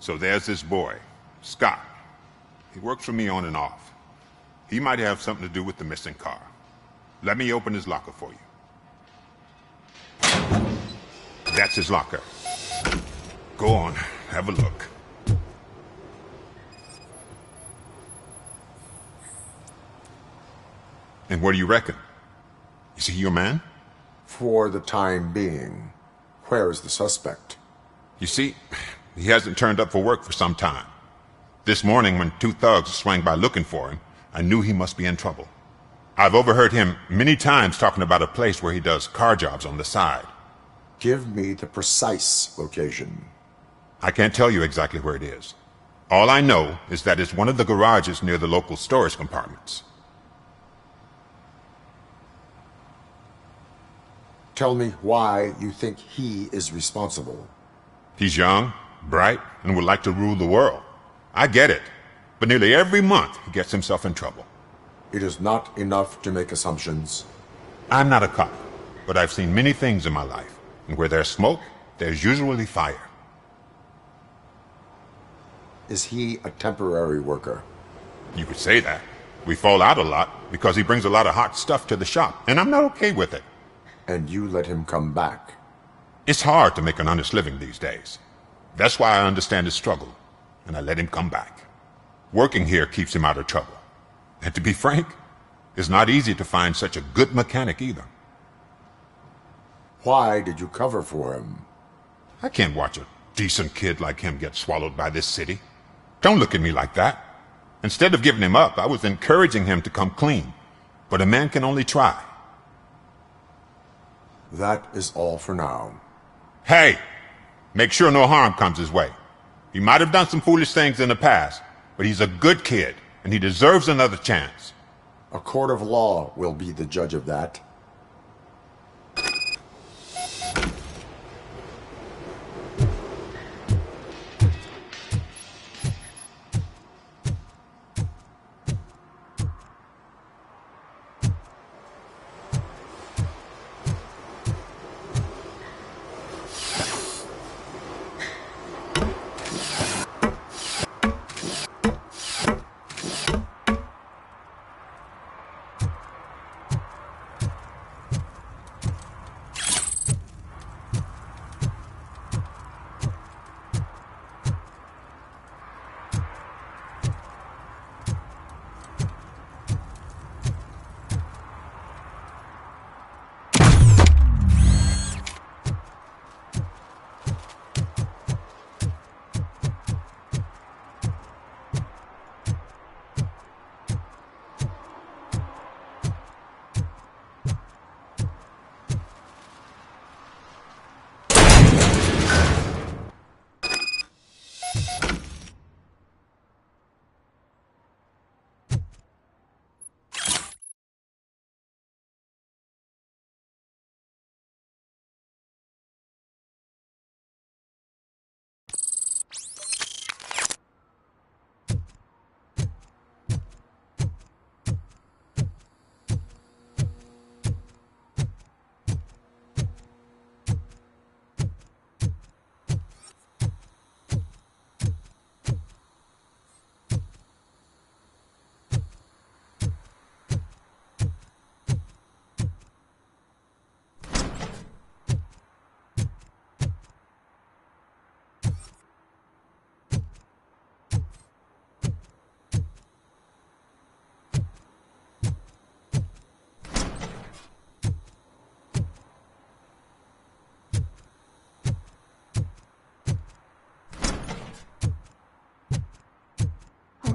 S1: So there's this boy, Scott. He works for me on and off. He might have something to do with the missing car. Let me open his locker for you. That's his locker. Go on, have a look. And what do you reckon? Is he your man?
S11: For the time being. Where is the suspect?
S1: You see, he hasn't turned up for work for some time. This morning, when two thugs swang by looking for him, I knew he must be in trouble. I've overheard him many times talking about a place where he does car jobs on the side.
S11: Give me the precise location.
S1: I can't tell you exactly where it is. All I know is that it's one of the garages near the local storage compartments.
S11: Tell me why you think he is responsible.
S1: He's young, bright, and would like to rule the world. I get it, but nearly every month he gets himself in trouble.
S11: It is not enough to make assumptions.
S1: I'm not a cop, but I've seen many things in my life, and where there's smoke, there's usually fire.
S11: Is he a temporary worker?
S1: You could say that. We fall out a lot because he brings a lot of hot stuff to the shop, and I'm not okay with it.
S11: And you let him come back?
S1: It's hard to make an honest living these days. That's why I understand his struggle, and I let him come back. Working here keeps him out of trouble. And to be frank, it's not easy to find such a good mechanic either.
S11: Why did you cover for him?
S1: I can't watch a decent kid like him get swallowed by this city. Don't look at me like that. Instead of giving him up, I was encouraging him to come clean. But a man can only try.
S11: That is all for now.
S1: Hey! Make sure no harm comes his way. He might have done some foolish things in the past, but he's a good kid, and he deserves another chance.
S11: A court of law will be the judge of that.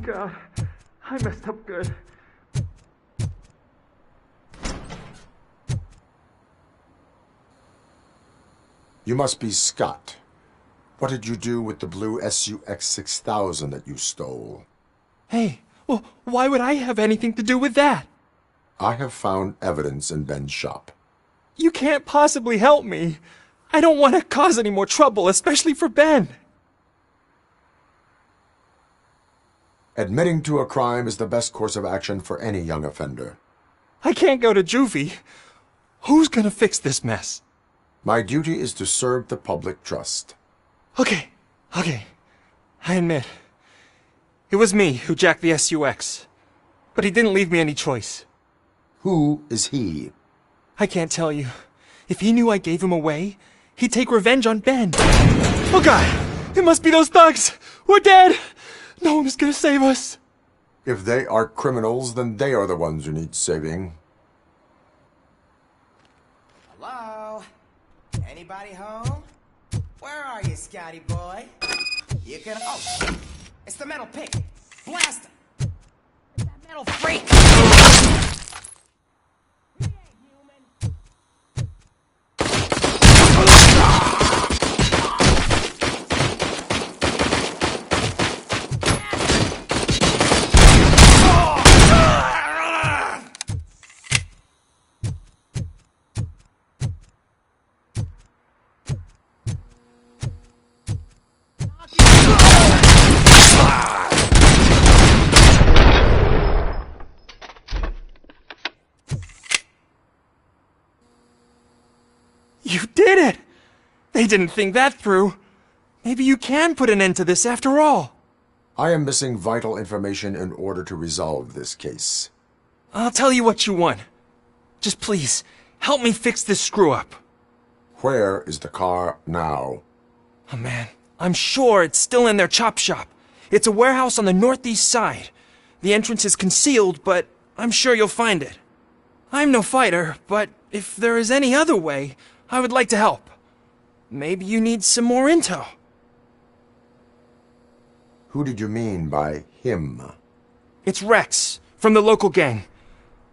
S20: God, I messed up good.
S11: You must be Scott. What did you do with the blue SUX 6000 that you stole?
S13: Hey, well, why would I have anything to do with that?
S11: I have found evidence in Ben's shop.
S13: You can't possibly help me. I don't want to cause any more trouble, especially for Ben.
S11: Admitting to a crime is the best course of action for any young offender.
S13: I can't go to juvie. Who's gonna fix this mess?
S11: My duty is to serve the public trust.
S13: Okay. I admit. It was me who jacked the SUX. But he didn't leave me any choice.
S11: Who is he?
S13: I can't tell you. If he knew I gave him away, he'd take revenge on Ben. Oh God! It must be those thugs! We're dead! No one is gonna save us.
S11: If they are criminals, then they are the ones who need saving.
S22: Hello? Anybody home? Where are you, Scotty boy? You can... Oh, shit! It's the metal pig! Blast him!
S8: little freak!
S13: You did it! They didn't think that through. Maybe you can put an end to this after all.
S11: I am missing vital information in order to resolve this case.
S13: I'll tell you what you want. Just please, help me fix this screw-up.
S11: Where is the car now?
S13: Oh man, I'm sure it's still in their chop shop. It's a warehouse on the northeast side. The entrance is concealed, but I'm sure you'll find it. I'm no fighter, but if there is any other way, I would like to help. Maybe you need some more intel.
S11: Who did you mean by him?
S13: It's Rex, from the local gang.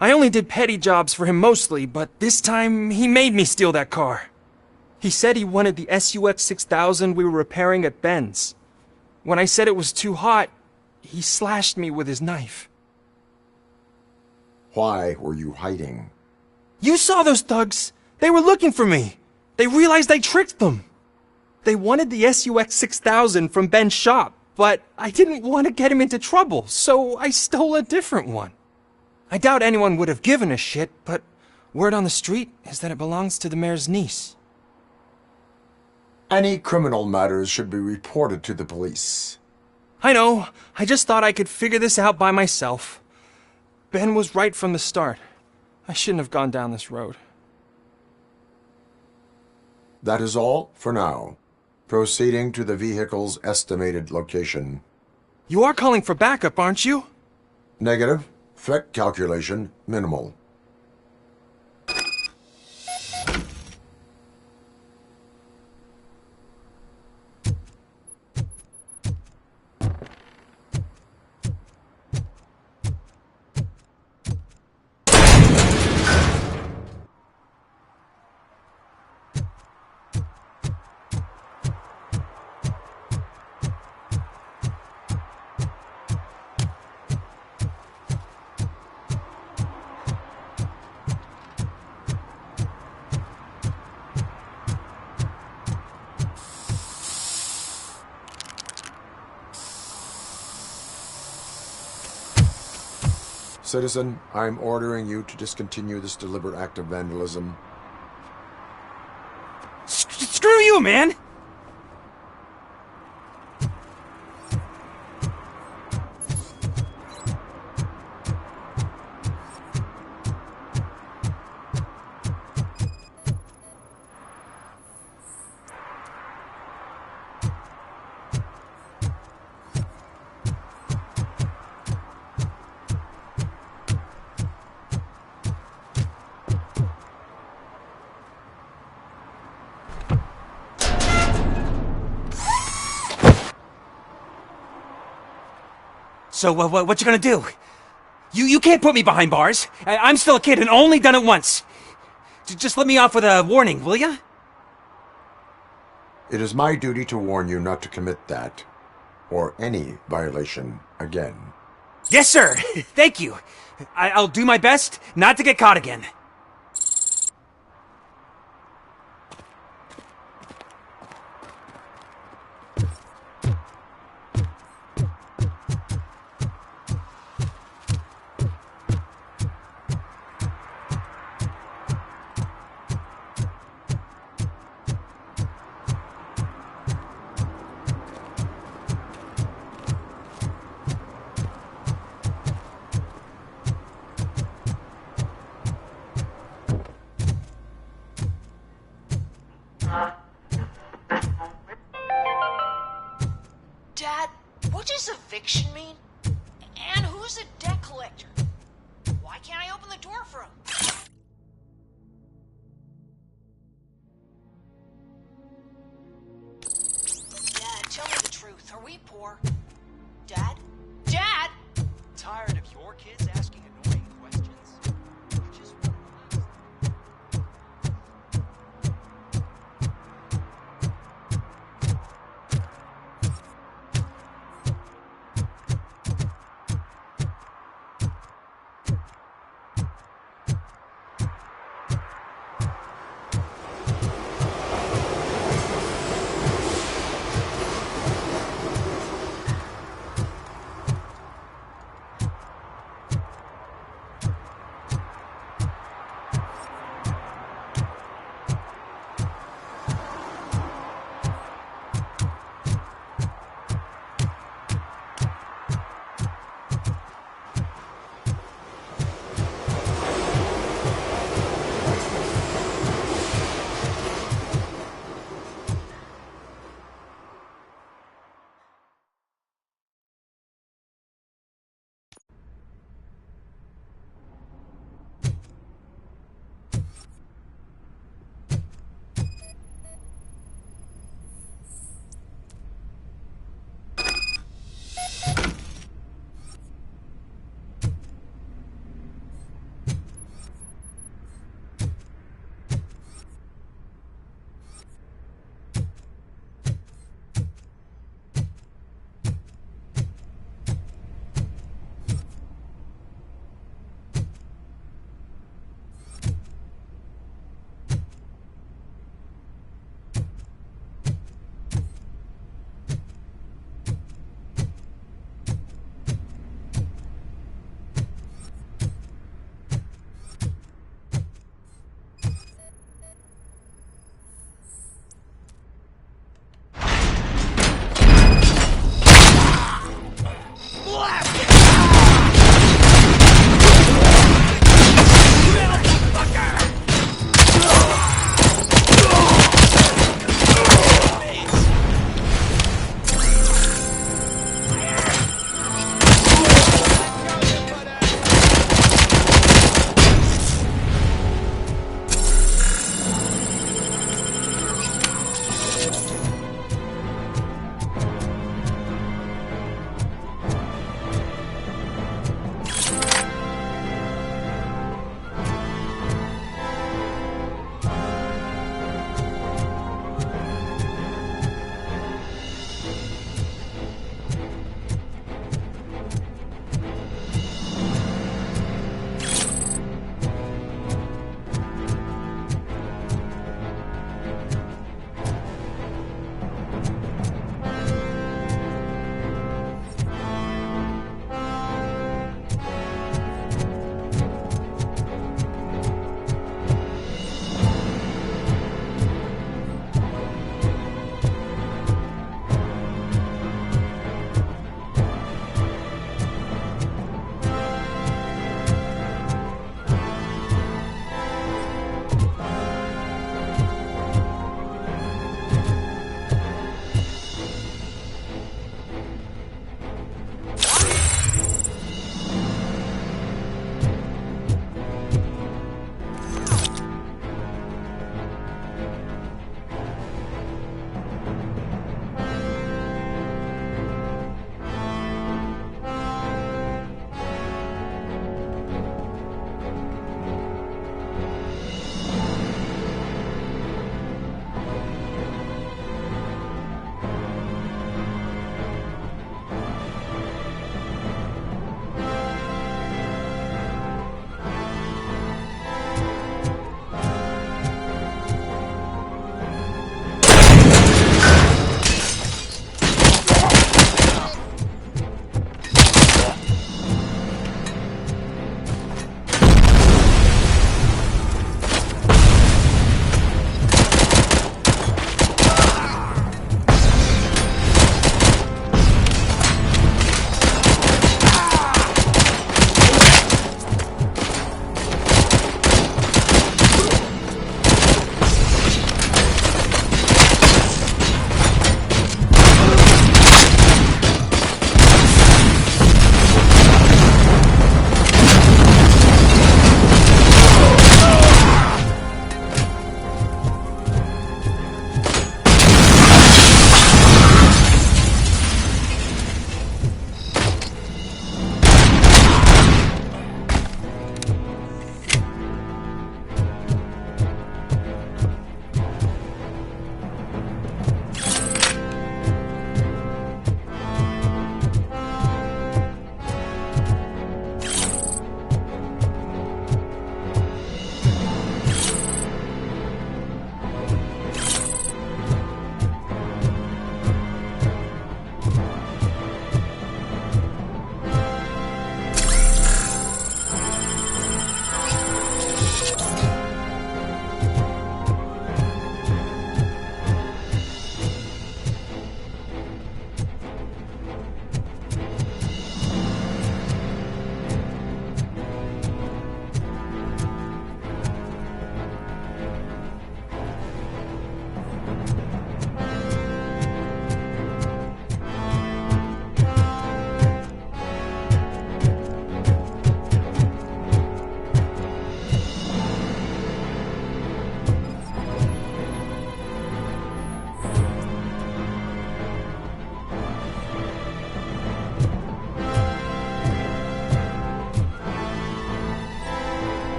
S13: I only did petty jobs for him mostly, but this time he made me steal that car. He said he wanted the SUX 6000 we were repairing at Ben's. When I said it was too hot, he slashed me with his knife.
S11: Why were you hiding?
S13: You saw those thugs! They were looking for me! They realized I tricked them! They wanted the SUX 6000 from Ben's shop, but I didn't want to get him into trouble, so I stole a different one. I doubt anyone would have given a shit, but word on the street is that it belongs to the mayor's niece.
S11: Any criminal matters should be reported to the police.
S13: I know. I just thought I could figure this out by myself. Ben was right from the start. I shouldn't have gone down this road.
S11: That is all for now. Proceeding to the vehicle's estimated location.
S13: You are calling for backup, aren't you?
S11: Negative. Threat calculation minimal. Citizen, I'm ordering you to discontinue this deliberate act of vandalism.
S7: Screw you, man! So, what you gonna do? You can't put me behind bars. I'm still a kid and only done it once. Just let me off with a warning, will ya?
S11: It is my duty to warn you not to commit that, or any violation, again.
S7: Yes, sir. Thank you. I'll do my best not to get caught again.
S2: Dad, what does eviction mean? And who's a debt collector? Why can't I open the door for him? Dad, tell me the truth. Are we poor? Dad? Dad!
S3: tired of your kids asking annoying questions? You just want to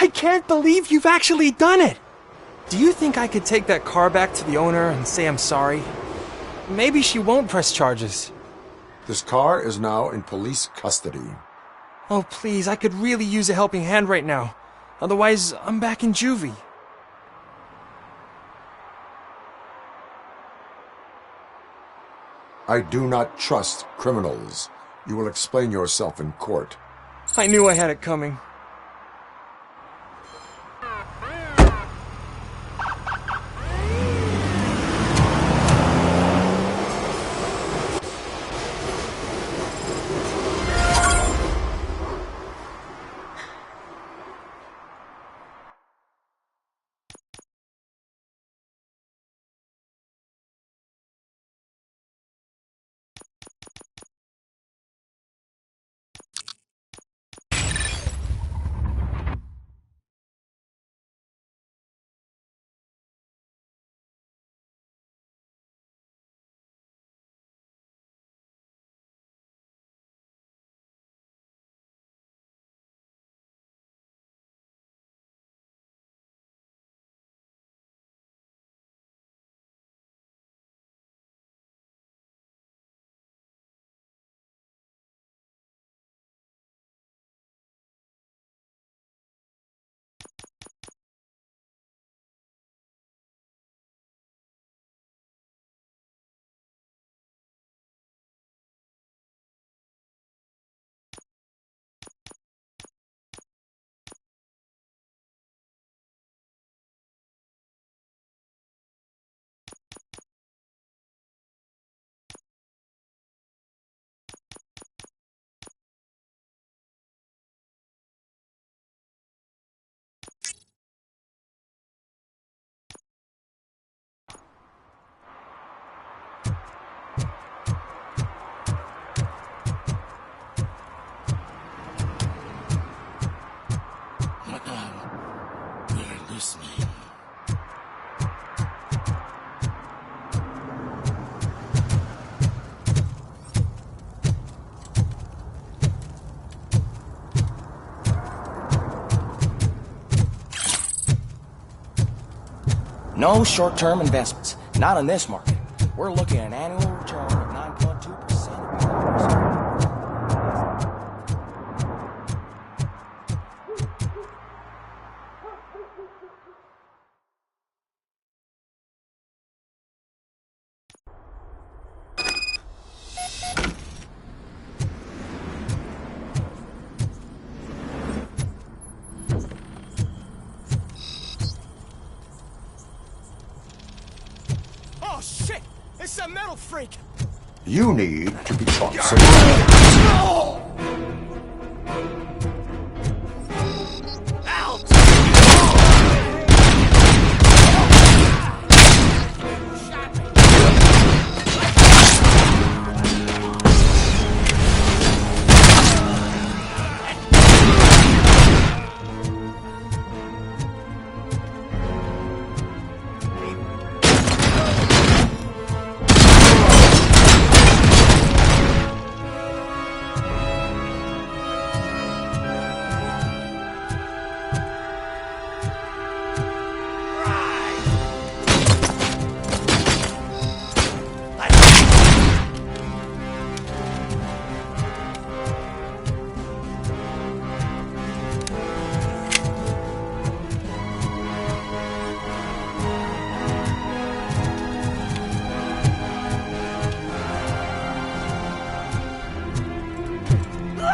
S13: I can't believe you've actually done it! Do you think I could take that car back to the owner and say I'm sorry? Maybe she won't press charges.
S11: This car is now in police custody.
S13: Oh, please, I could really use a helping hand right now. Otherwise, I'm back in juvie.
S11: I do not trust criminals. You will explain yourself in court.
S13: I knew I had it coming.
S22: No short-term investments. Not on this market. We're looking at an annual return of 9.2%.
S14: Oh, shit! It's a metal freak!
S11: You need to be taught some...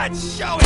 S17: Let's show it!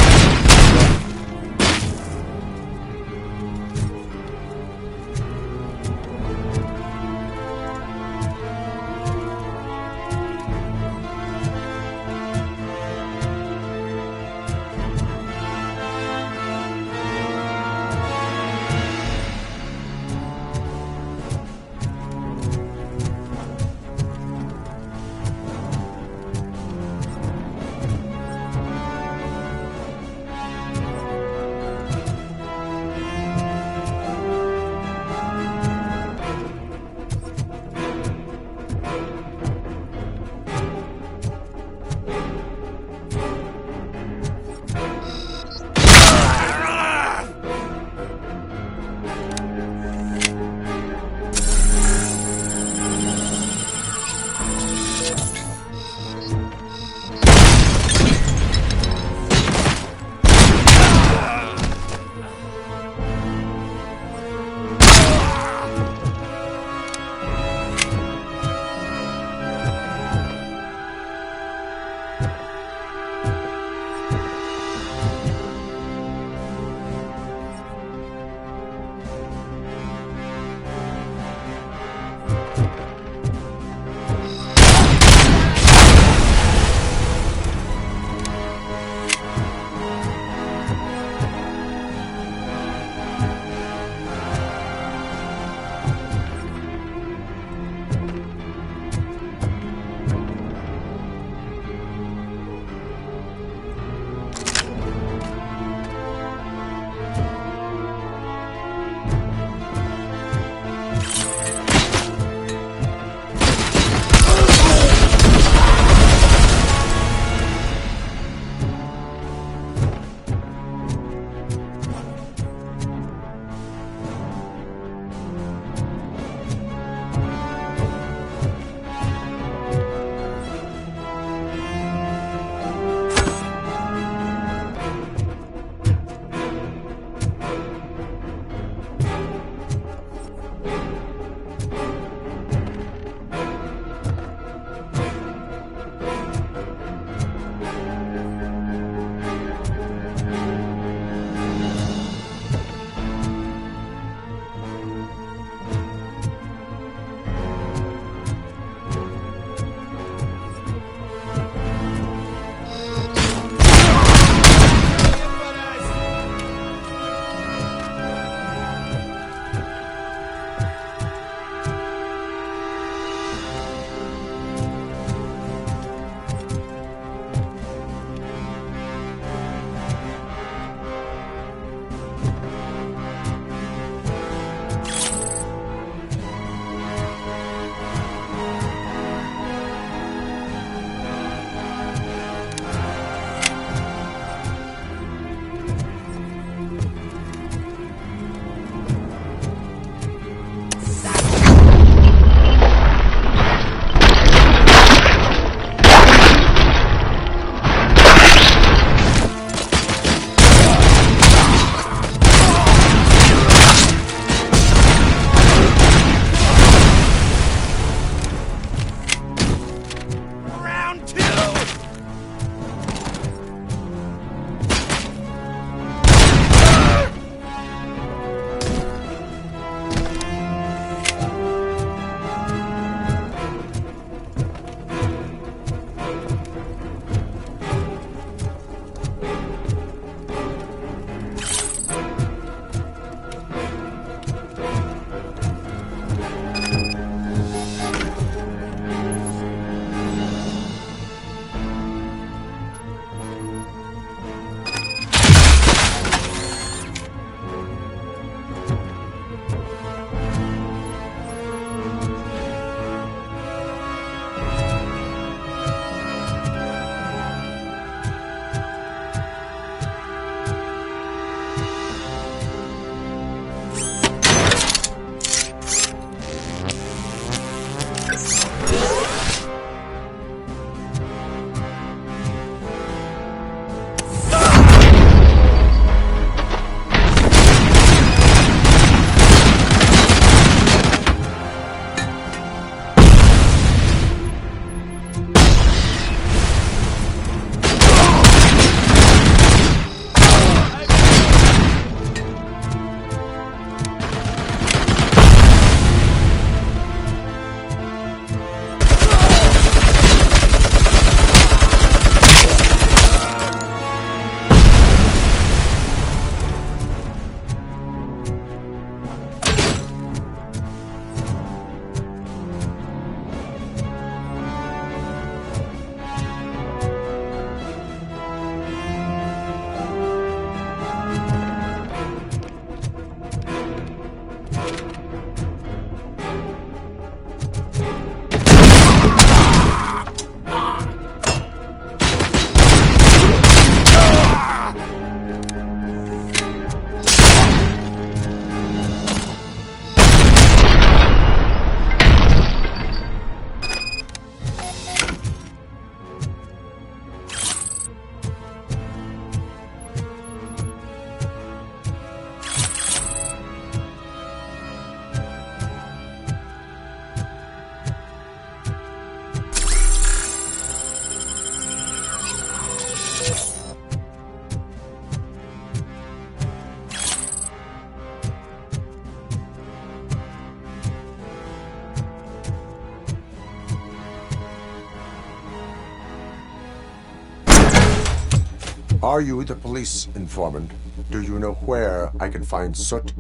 S11: Are you the police informant? Do you know where I can find Soot?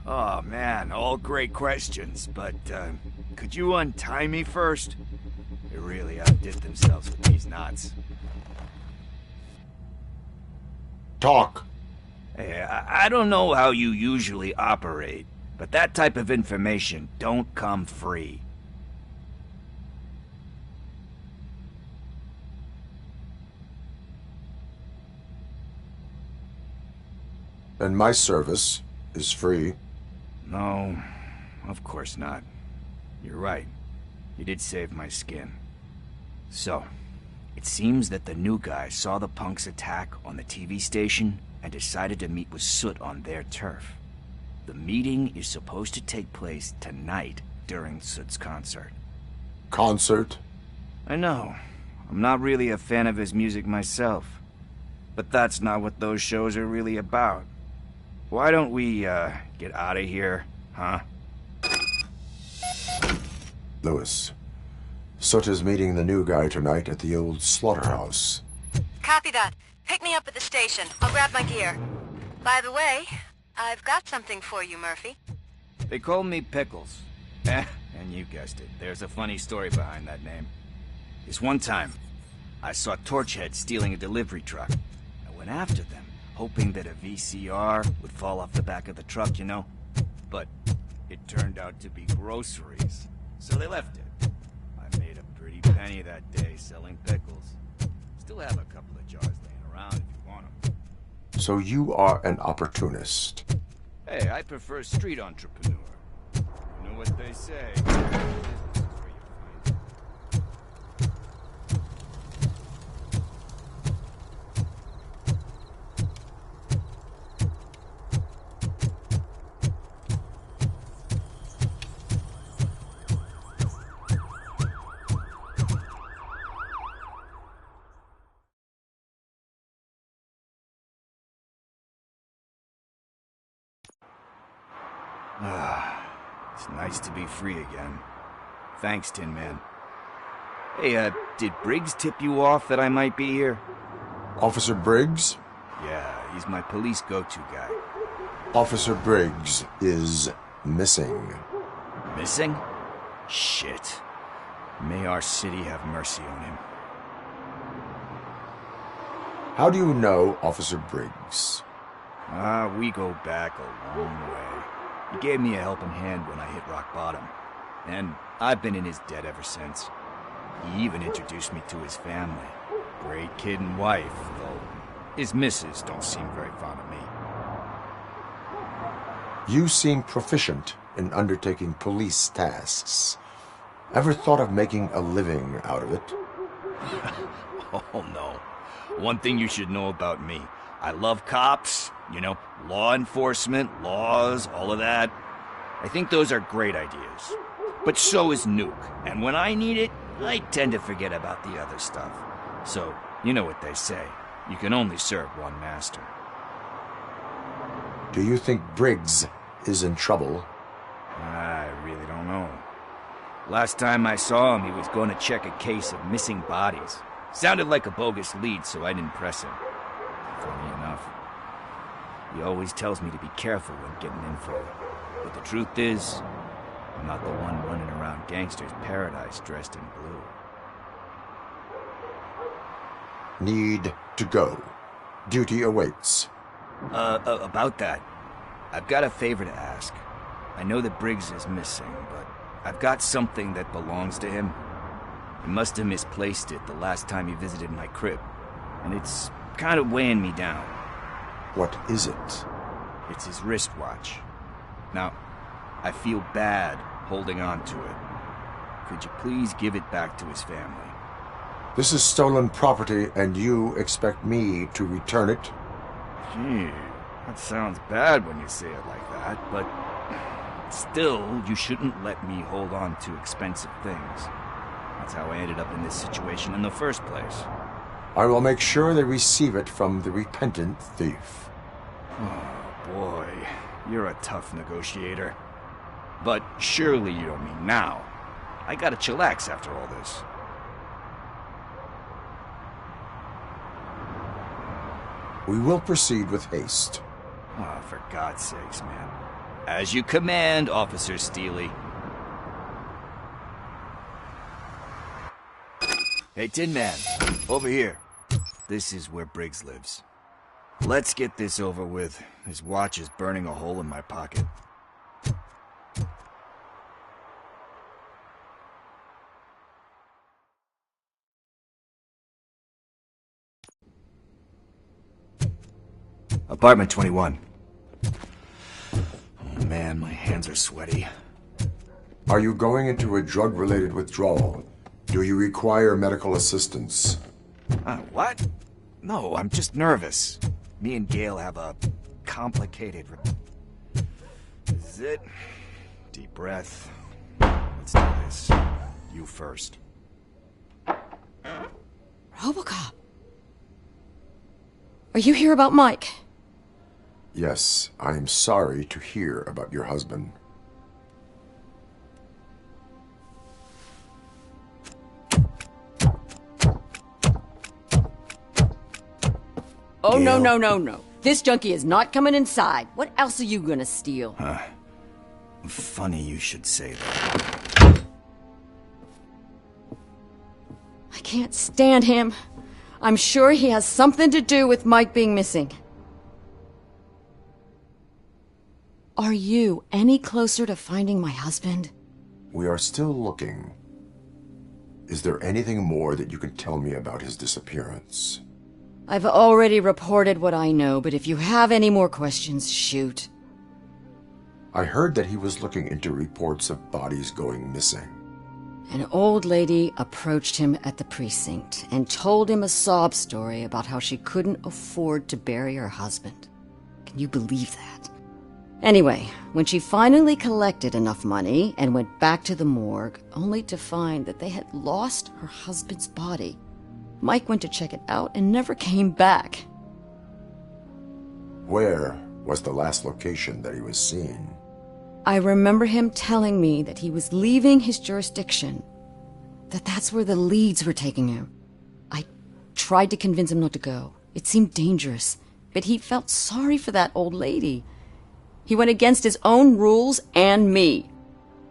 S4: Oh man, all great questions, but could you untie me first? They really outdid themselves with these knots.
S11: Talk.
S4: Hey, I don't know how you usually operate, but that type of information don't come free.
S11: And my service is free.
S4: No, of course not. You're right. You did save my skin. So, it seems that the new guy saw the punks' attack on the TV station and decided to meet with Soot on their turf. The meeting is supposed to take place tonight during Soot's concert.
S11: Concert?
S4: I know. I'm not really a fan of his music myself. But that's not what those shows are really about. Why don't we, get out of here, huh?
S11: Lewis, Soot is meeting the new guy tonight at the old slaughterhouse.
S5: Copy that. Pick me up at the station. I'll grab my gear. By the way, I've got something for you, Murphy.
S4: They call me Pickles. And you guessed it, there's a funny story behind that name. This one time, I saw Torchhead stealing a delivery truck. I went after them, hoping that a VCR would fall off the back of the truck, you know? But it turned out to be groceries, so they left it. I made a pretty penny that day selling pickles. Still have a couple of jars laying around if you want them.
S11: So you are an opportunist.
S4: Hey, I prefer street entrepreneur. You know what they say. It's nice to be free again. Thanks, Tin Man. Hey, did Briggs tip you off that I might be here?
S11: Officer Briggs?
S4: Yeah, he's my police go-to guy.
S11: Officer Briggs is missing.
S4: Missing? Shit. May our city have mercy on him.
S11: How do you know Officer Briggs?
S4: We go back a long way. He gave me a helping hand when I hit rock bottom, and I've been in his debt ever since. He even introduced me to his family. Great kid and wife, though his missus don't seem very fond of me.
S11: You seem proficient in undertaking police tasks. Ever thought of making a living out of it?
S4: Oh no. One thing you should know about me. I love cops, you know, law enforcement, laws, all of that. I think those are great ideas. But so is Nuke, and when I need it, I tend to forget about the other stuff. So, you know what they say. You can only serve one master.
S11: Do you think Briggs is in trouble?
S4: I really don't know. Last time I saw him, he was going to check a case of missing bodies. Sounded like a bogus lead, so I didn't press him. Funny enough. He always tells me to be careful when getting info. But the truth is, I'm not the one running around gangsters' paradise dressed in blue.
S11: Need to go. Duty awaits.
S4: About that, I've got a favor to ask. I know that Briggs is missing, but I've got something that belongs to him. He must have misplaced it the last time he visited my crib, and it's kind of weighing me down.
S11: What is it?
S4: It's his wristwatch. Now, I feel bad holding on to it. Could you please give it back to his family?
S11: This is stolen property, and you expect me to return it?
S4: Gee, that sounds bad when you say it like that, but still, you shouldn't let me hold on to expensive things. That's how I ended up in this situation in the first place.
S11: I will make sure they receive it from the repentant thief.
S4: Oh, boy. You're a tough negotiator. But surely you don't mean now. I gotta chillax after all this.
S11: We will proceed with haste.
S4: Oh, for God's sakes, man. As you command, Officer Steely. Hey, Tin Man, over here. This is where Briggs lives. Let's get this over with. His watch is burning a hole in my pocket. Apartment 21. Oh man, my hands are sweaty.
S11: Are you going into a drug-related withdrawal? Do you require medical assistance?
S4: What? No, I'm just nervous. Me and Gail have a complicated... This is it. Deep breath. Let's do this. You first.
S6: RoboCop. Are you here about Mike?
S11: Yes, I am sorry to hear about your husband.
S6: Oh, no, no, no, no. This junkie is not coming inside. What else are you gonna steal?
S4: Funny you should say that.
S6: I can't stand him. I'm sure he has something to do with Mike being missing. Are you any closer to finding my husband?
S11: We are still looking. Is there anything more that you can tell me about his disappearance?
S6: I've already reported what I know, but if you have any more questions, shoot.
S11: I heard that he was looking into reports of bodies going missing.
S6: An old lady approached him at the precinct and told him a sob story about how she couldn't afford to bury her husband. Can you believe that? Anyway, when she finally collected enough money and went back to the morgue, only to find that they had lost her husband's body, Mike went to check it out and never came back.
S11: Where was the last location that he was seen?
S6: I remember him telling me that he was leaving his jurisdiction, that's where the leads were taking him. I tried to convince him not to go. It seemed dangerous, but he felt sorry for that old lady. He went against his own rules and me.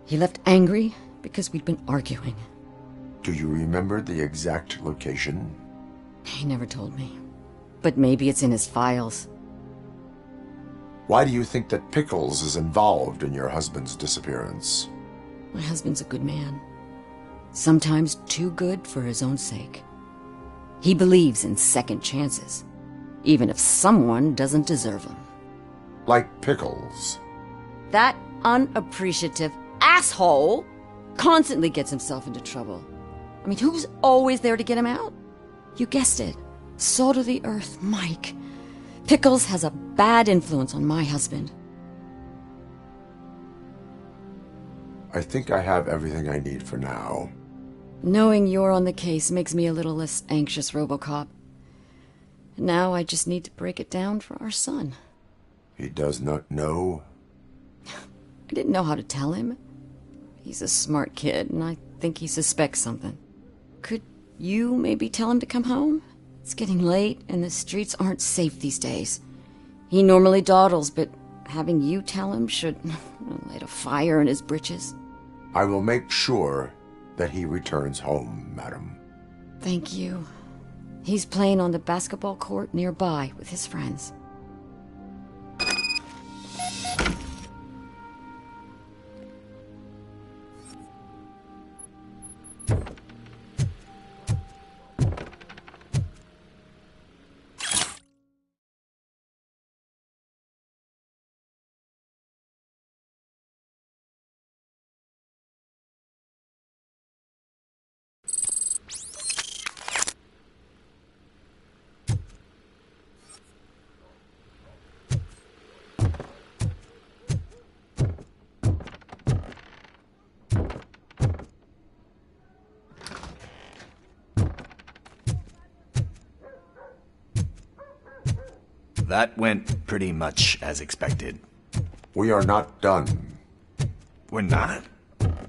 S6: He left angry because we'd been arguing.
S11: Do you remember the exact location?
S6: He never told me. But maybe it's in his files.
S11: Why do you think that Pickles is involved in your husband's disappearance?
S6: My husband's a good man. Sometimes too good for his own sake. He believes in second chances, even if someone doesn't deserve them.
S11: Like Pickles.
S6: That unappreciative asshole constantly gets himself into trouble. I mean, who's always there to get him out? You guessed it. Salt of the earth, Mike. Pickles has a bad influence on my husband.
S11: I think I have everything I need for now.
S6: Knowing you're on the case makes me a little less anxious, RoboCop. Now I just need to break it down for our son.
S11: He does not know?
S6: I didn't know how to tell him. He's a smart kid, and I think he suspects something. Could you maybe tell him to come home? It's getting late, and the streets aren't safe these days. He normally dawdles, but having you tell him should light a fire in his britches.
S11: I will make sure that he returns home, madam.
S6: Thank you. He's playing on the basketball court nearby with his friends.
S4: That went pretty much as expected.
S11: We are not done.
S4: We're not?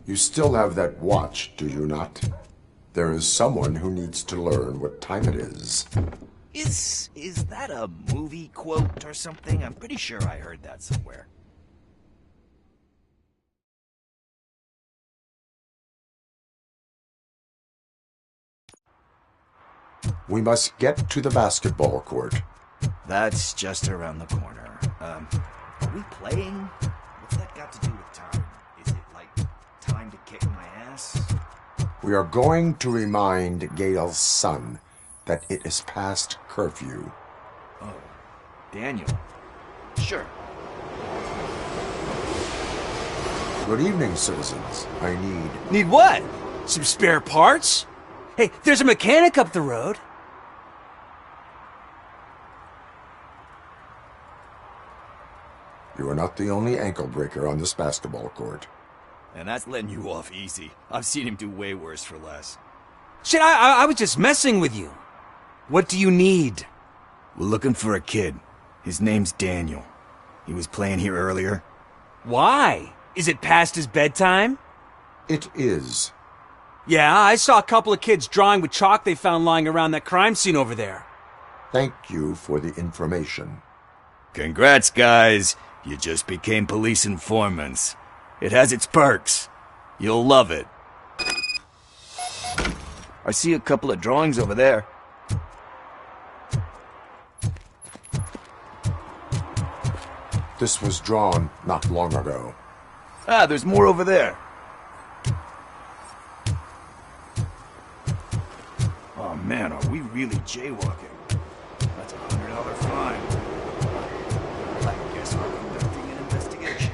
S11: You still have that watch, do you not? There is someone who needs to learn what time it is.
S4: Is that a movie quote or something? I'm pretty sure I heard that somewhere.
S11: We must get to the basketball court.
S4: That's just around the corner. Are we playing? What's that got to do with time? Is it like time to kick my ass?
S11: We are going to remind Gail's son that it is past curfew.
S4: Oh, Daniel. Sure.
S11: Good evening, citizens. I need...
S12: Need what? Some spare parts? Hey, there's a mechanic up the road.
S11: You are not the only ankle breaker on this basketball court.
S4: And that's letting you off easy. I've seen him do way worse for less.
S12: Shit, I was just messing with you. What do you need?
S4: We're looking for a kid. His name's Daniel. He was playing here earlier.
S12: Why? Is it past his bedtime?
S11: It is.
S12: Yeah, I saw a couple of kids drawing with chalk they found lying around that crime scene over there.
S11: Thank you for the information.
S4: Congrats, guys. You just became police informants. It has its perks. You'll love it. I see a couple of drawings over there.
S11: This was drawn not long ago.
S4: Ah, there's more over there. Oh man, are we really jaywalking? That's a $100 fine. I guess we're conducting an investigation.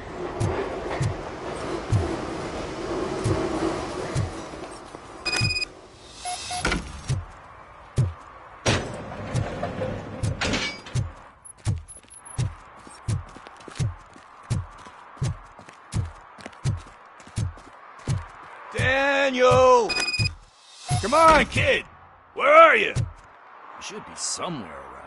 S4: Daniel! Come on, kid! Where are you? You should be somewhere around.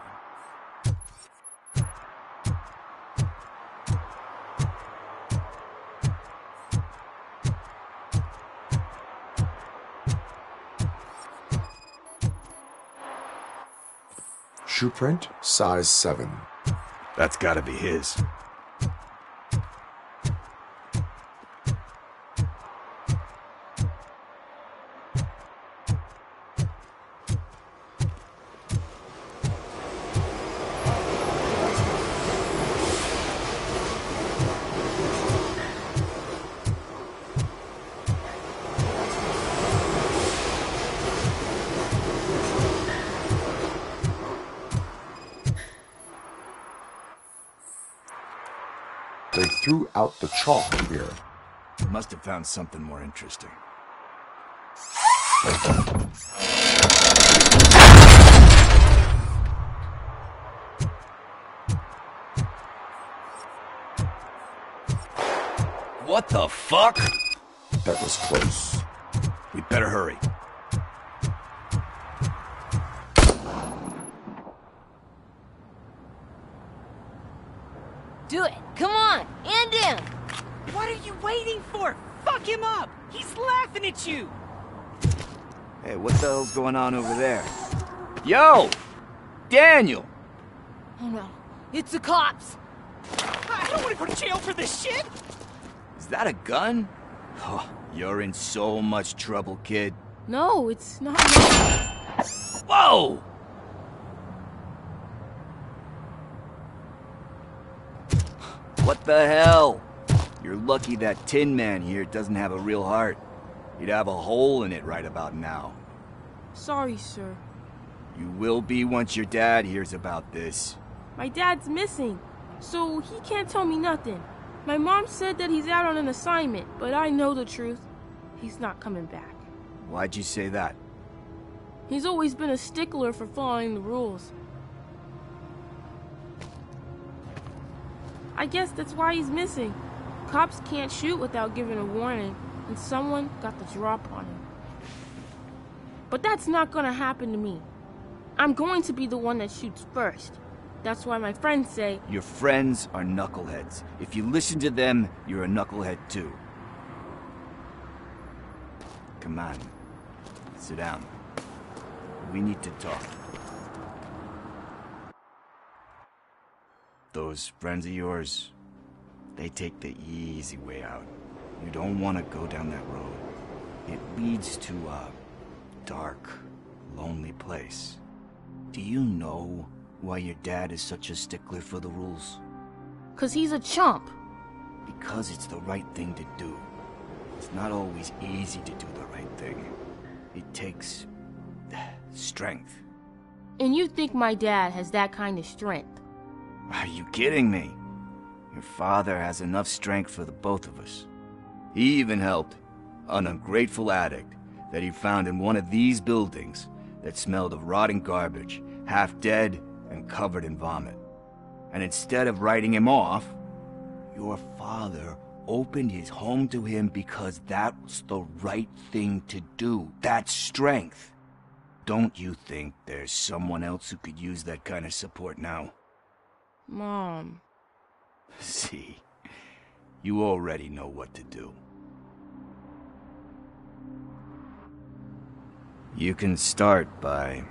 S11: Shoe print, size 7.
S4: That's gotta be his.
S11: They threw out the chalk here.
S4: Must have found something more interesting. What the fuck?
S11: That was close.
S4: We better hurry.
S8: Do it. Come on. And him.
S3: What are you waiting for? Fuck him up! He's laughing at you!
S4: Hey, what the hell's going on over there? Yo! Daniel!
S8: Oh no. It's the cops.
S3: I don't want to go to jail for this shit!
S4: Is that a gun? Oh, you're in so much trouble, kid.
S10: No, it's not.
S4: Whoa! What the hell? You're lucky that Tin Man here doesn't have a real heart. He'd have a hole in it right about now.
S10: Sorry, sir.
S4: You will be once your dad hears about this.
S10: My dad's missing, so he can't tell me nothing. My mom said that he's out on an assignment, but I know the truth. He's not coming back.
S4: Why'd you say that?
S10: He's always been a stickler for following the rules. I guess that's why he's missing. Cops can't shoot without giving a warning, and someone got the drop on him. But that's not gonna happen to me. I'm going to be the one that shoots first. That's why my friends say...
S4: Your friends are knuckleheads. If you listen to them, you're a knucklehead too. Come on. Sit down. We need to talk. those friends of yours, they take the easy way out. You don't want to go down that road. It leads to a dark, lonely place. Do you know why your dad is such a stickler for the rules?
S10: 'Cause he's a chump.
S4: Because it's the right thing to do. It's not always easy to do the right thing. It takes strength.
S10: And you think my dad has that kind of strength?
S4: Are you kidding me? Your father has enough strength for the both of us. He even helped an ungrateful addict that he found in one of these buildings that smelled of rotting garbage, half dead and covered in vomit. And instead of writing him off, your father opened his home to him because that was the right thing to do. That's strength. Don't you think there's someone else who could use that kind of support now?
S10: Mom.
S4: See, you already know what to do. You can start by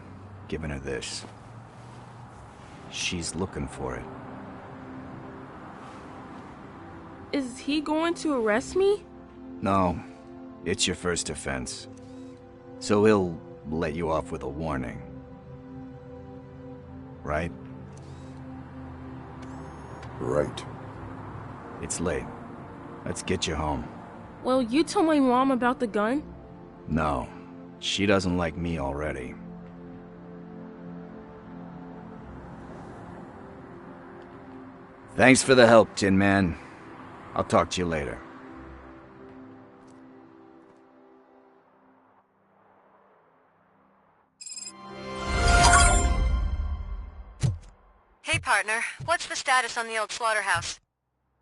S4: giving her this. She's looking for it.
S10: Is he going to arrest me?
S4: No, it's your first offense. So he'll let you off with a warning. Right?
S11: Right.
S4: It's late. Let's get you home.
S10: Well, you told my mom about the gun?
S4: No, she doesn't like me already. Thanks for the help, Tin Man. I'll talk to you later.
S5: Hey, partner. What's the status on the old slaughterhouse?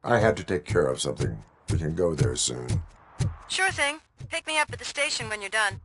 S11: I had to take care of something. We can go there soon.
S5: Sure thing. Pick me up at the station when you're done.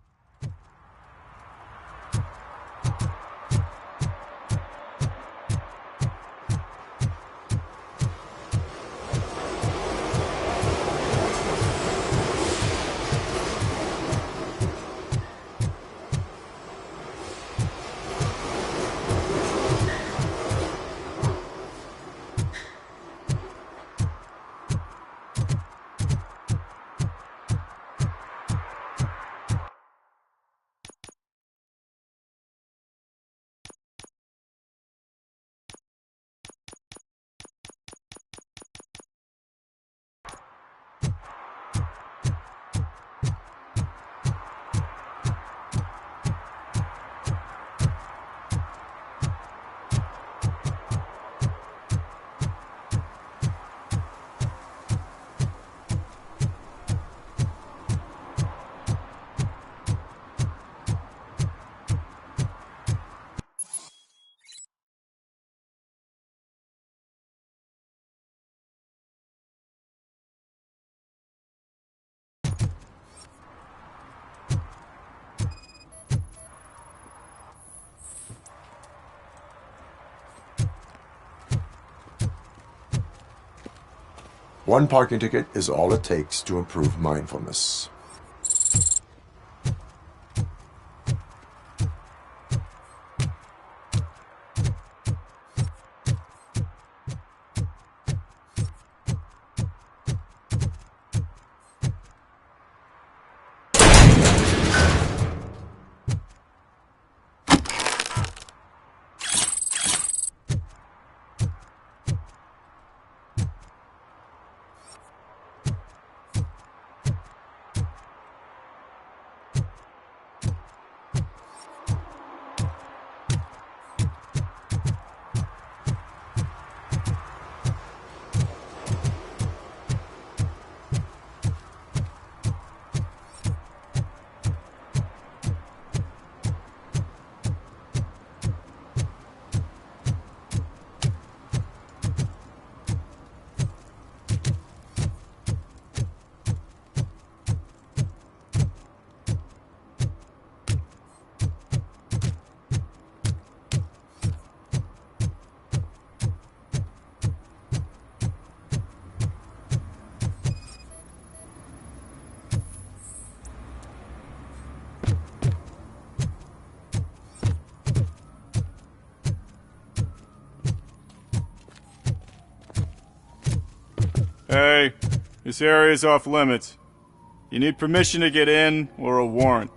S11: One parking ticket is all it takes to improve mindfulness.
S15: Hey, this area's off limits. You need permission to get in or a warrant.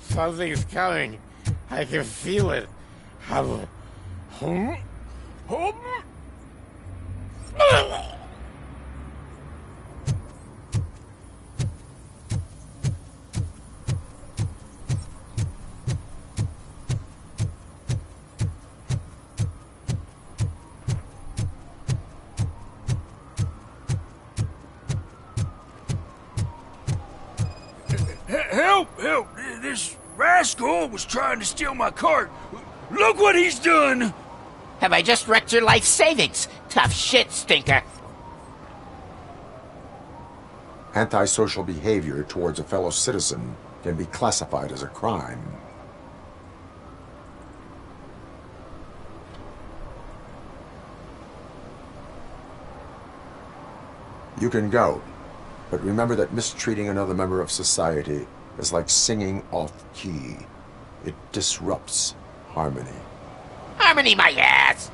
S19: Something's coming. I can feel it.
S18: Help! Help! This rascal was trying to steal my cart. Look what he's done!
S23: Have I just wrecked your life savings? Tough shit, stinker.
S11: Antisocial behavior towards a fellow citizen can be classified as a crime. You can go, but remember that mistreating another member of society is like singing off key. It disrupts harmony.
S23: Harmony my ass!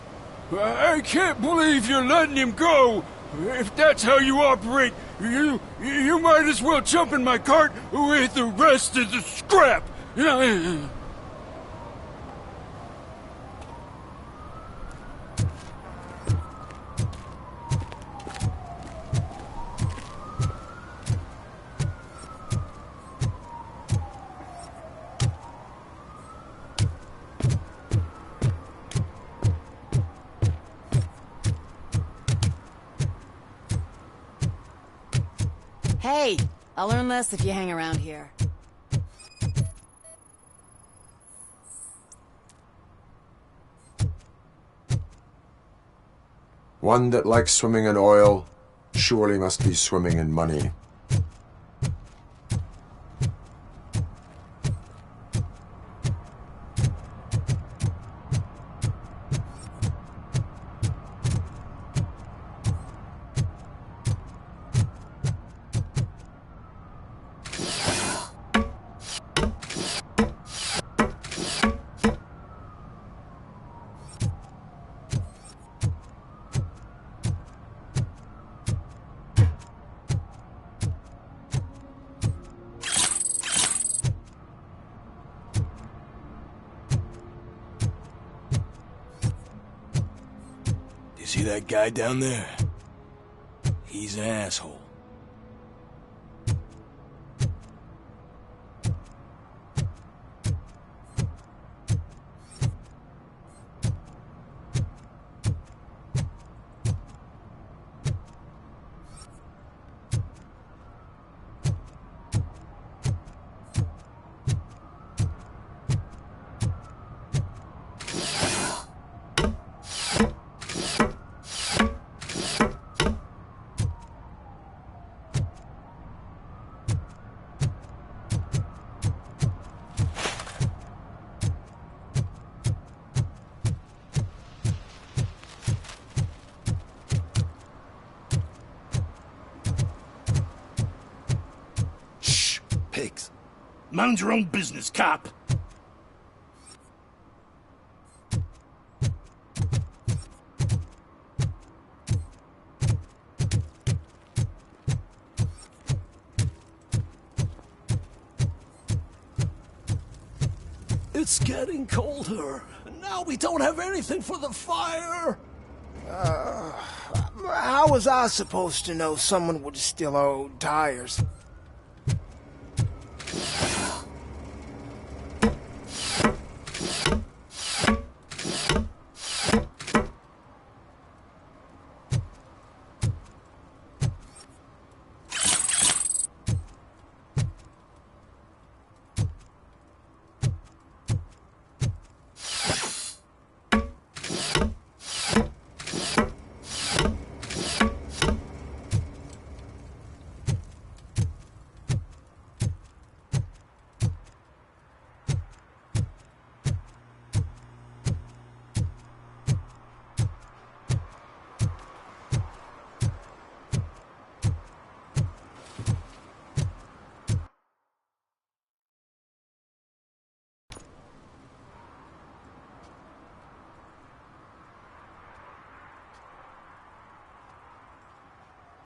S18: I can't believe you're letting him go! If that's how you operate, you might as well jump in my cart with the rest of the scrap!
S24: Hey, I'll learn less if you hang around here.
S11: One that likes swimming in oil surely must be swimming in money.
S18: See that guy down there? He's an asshole. Pigs. Mind your own business, cop.
S20: It's getting colder. Now we don't have anything for the fire.
S14: How was I supposed to know someone would steal our old tires?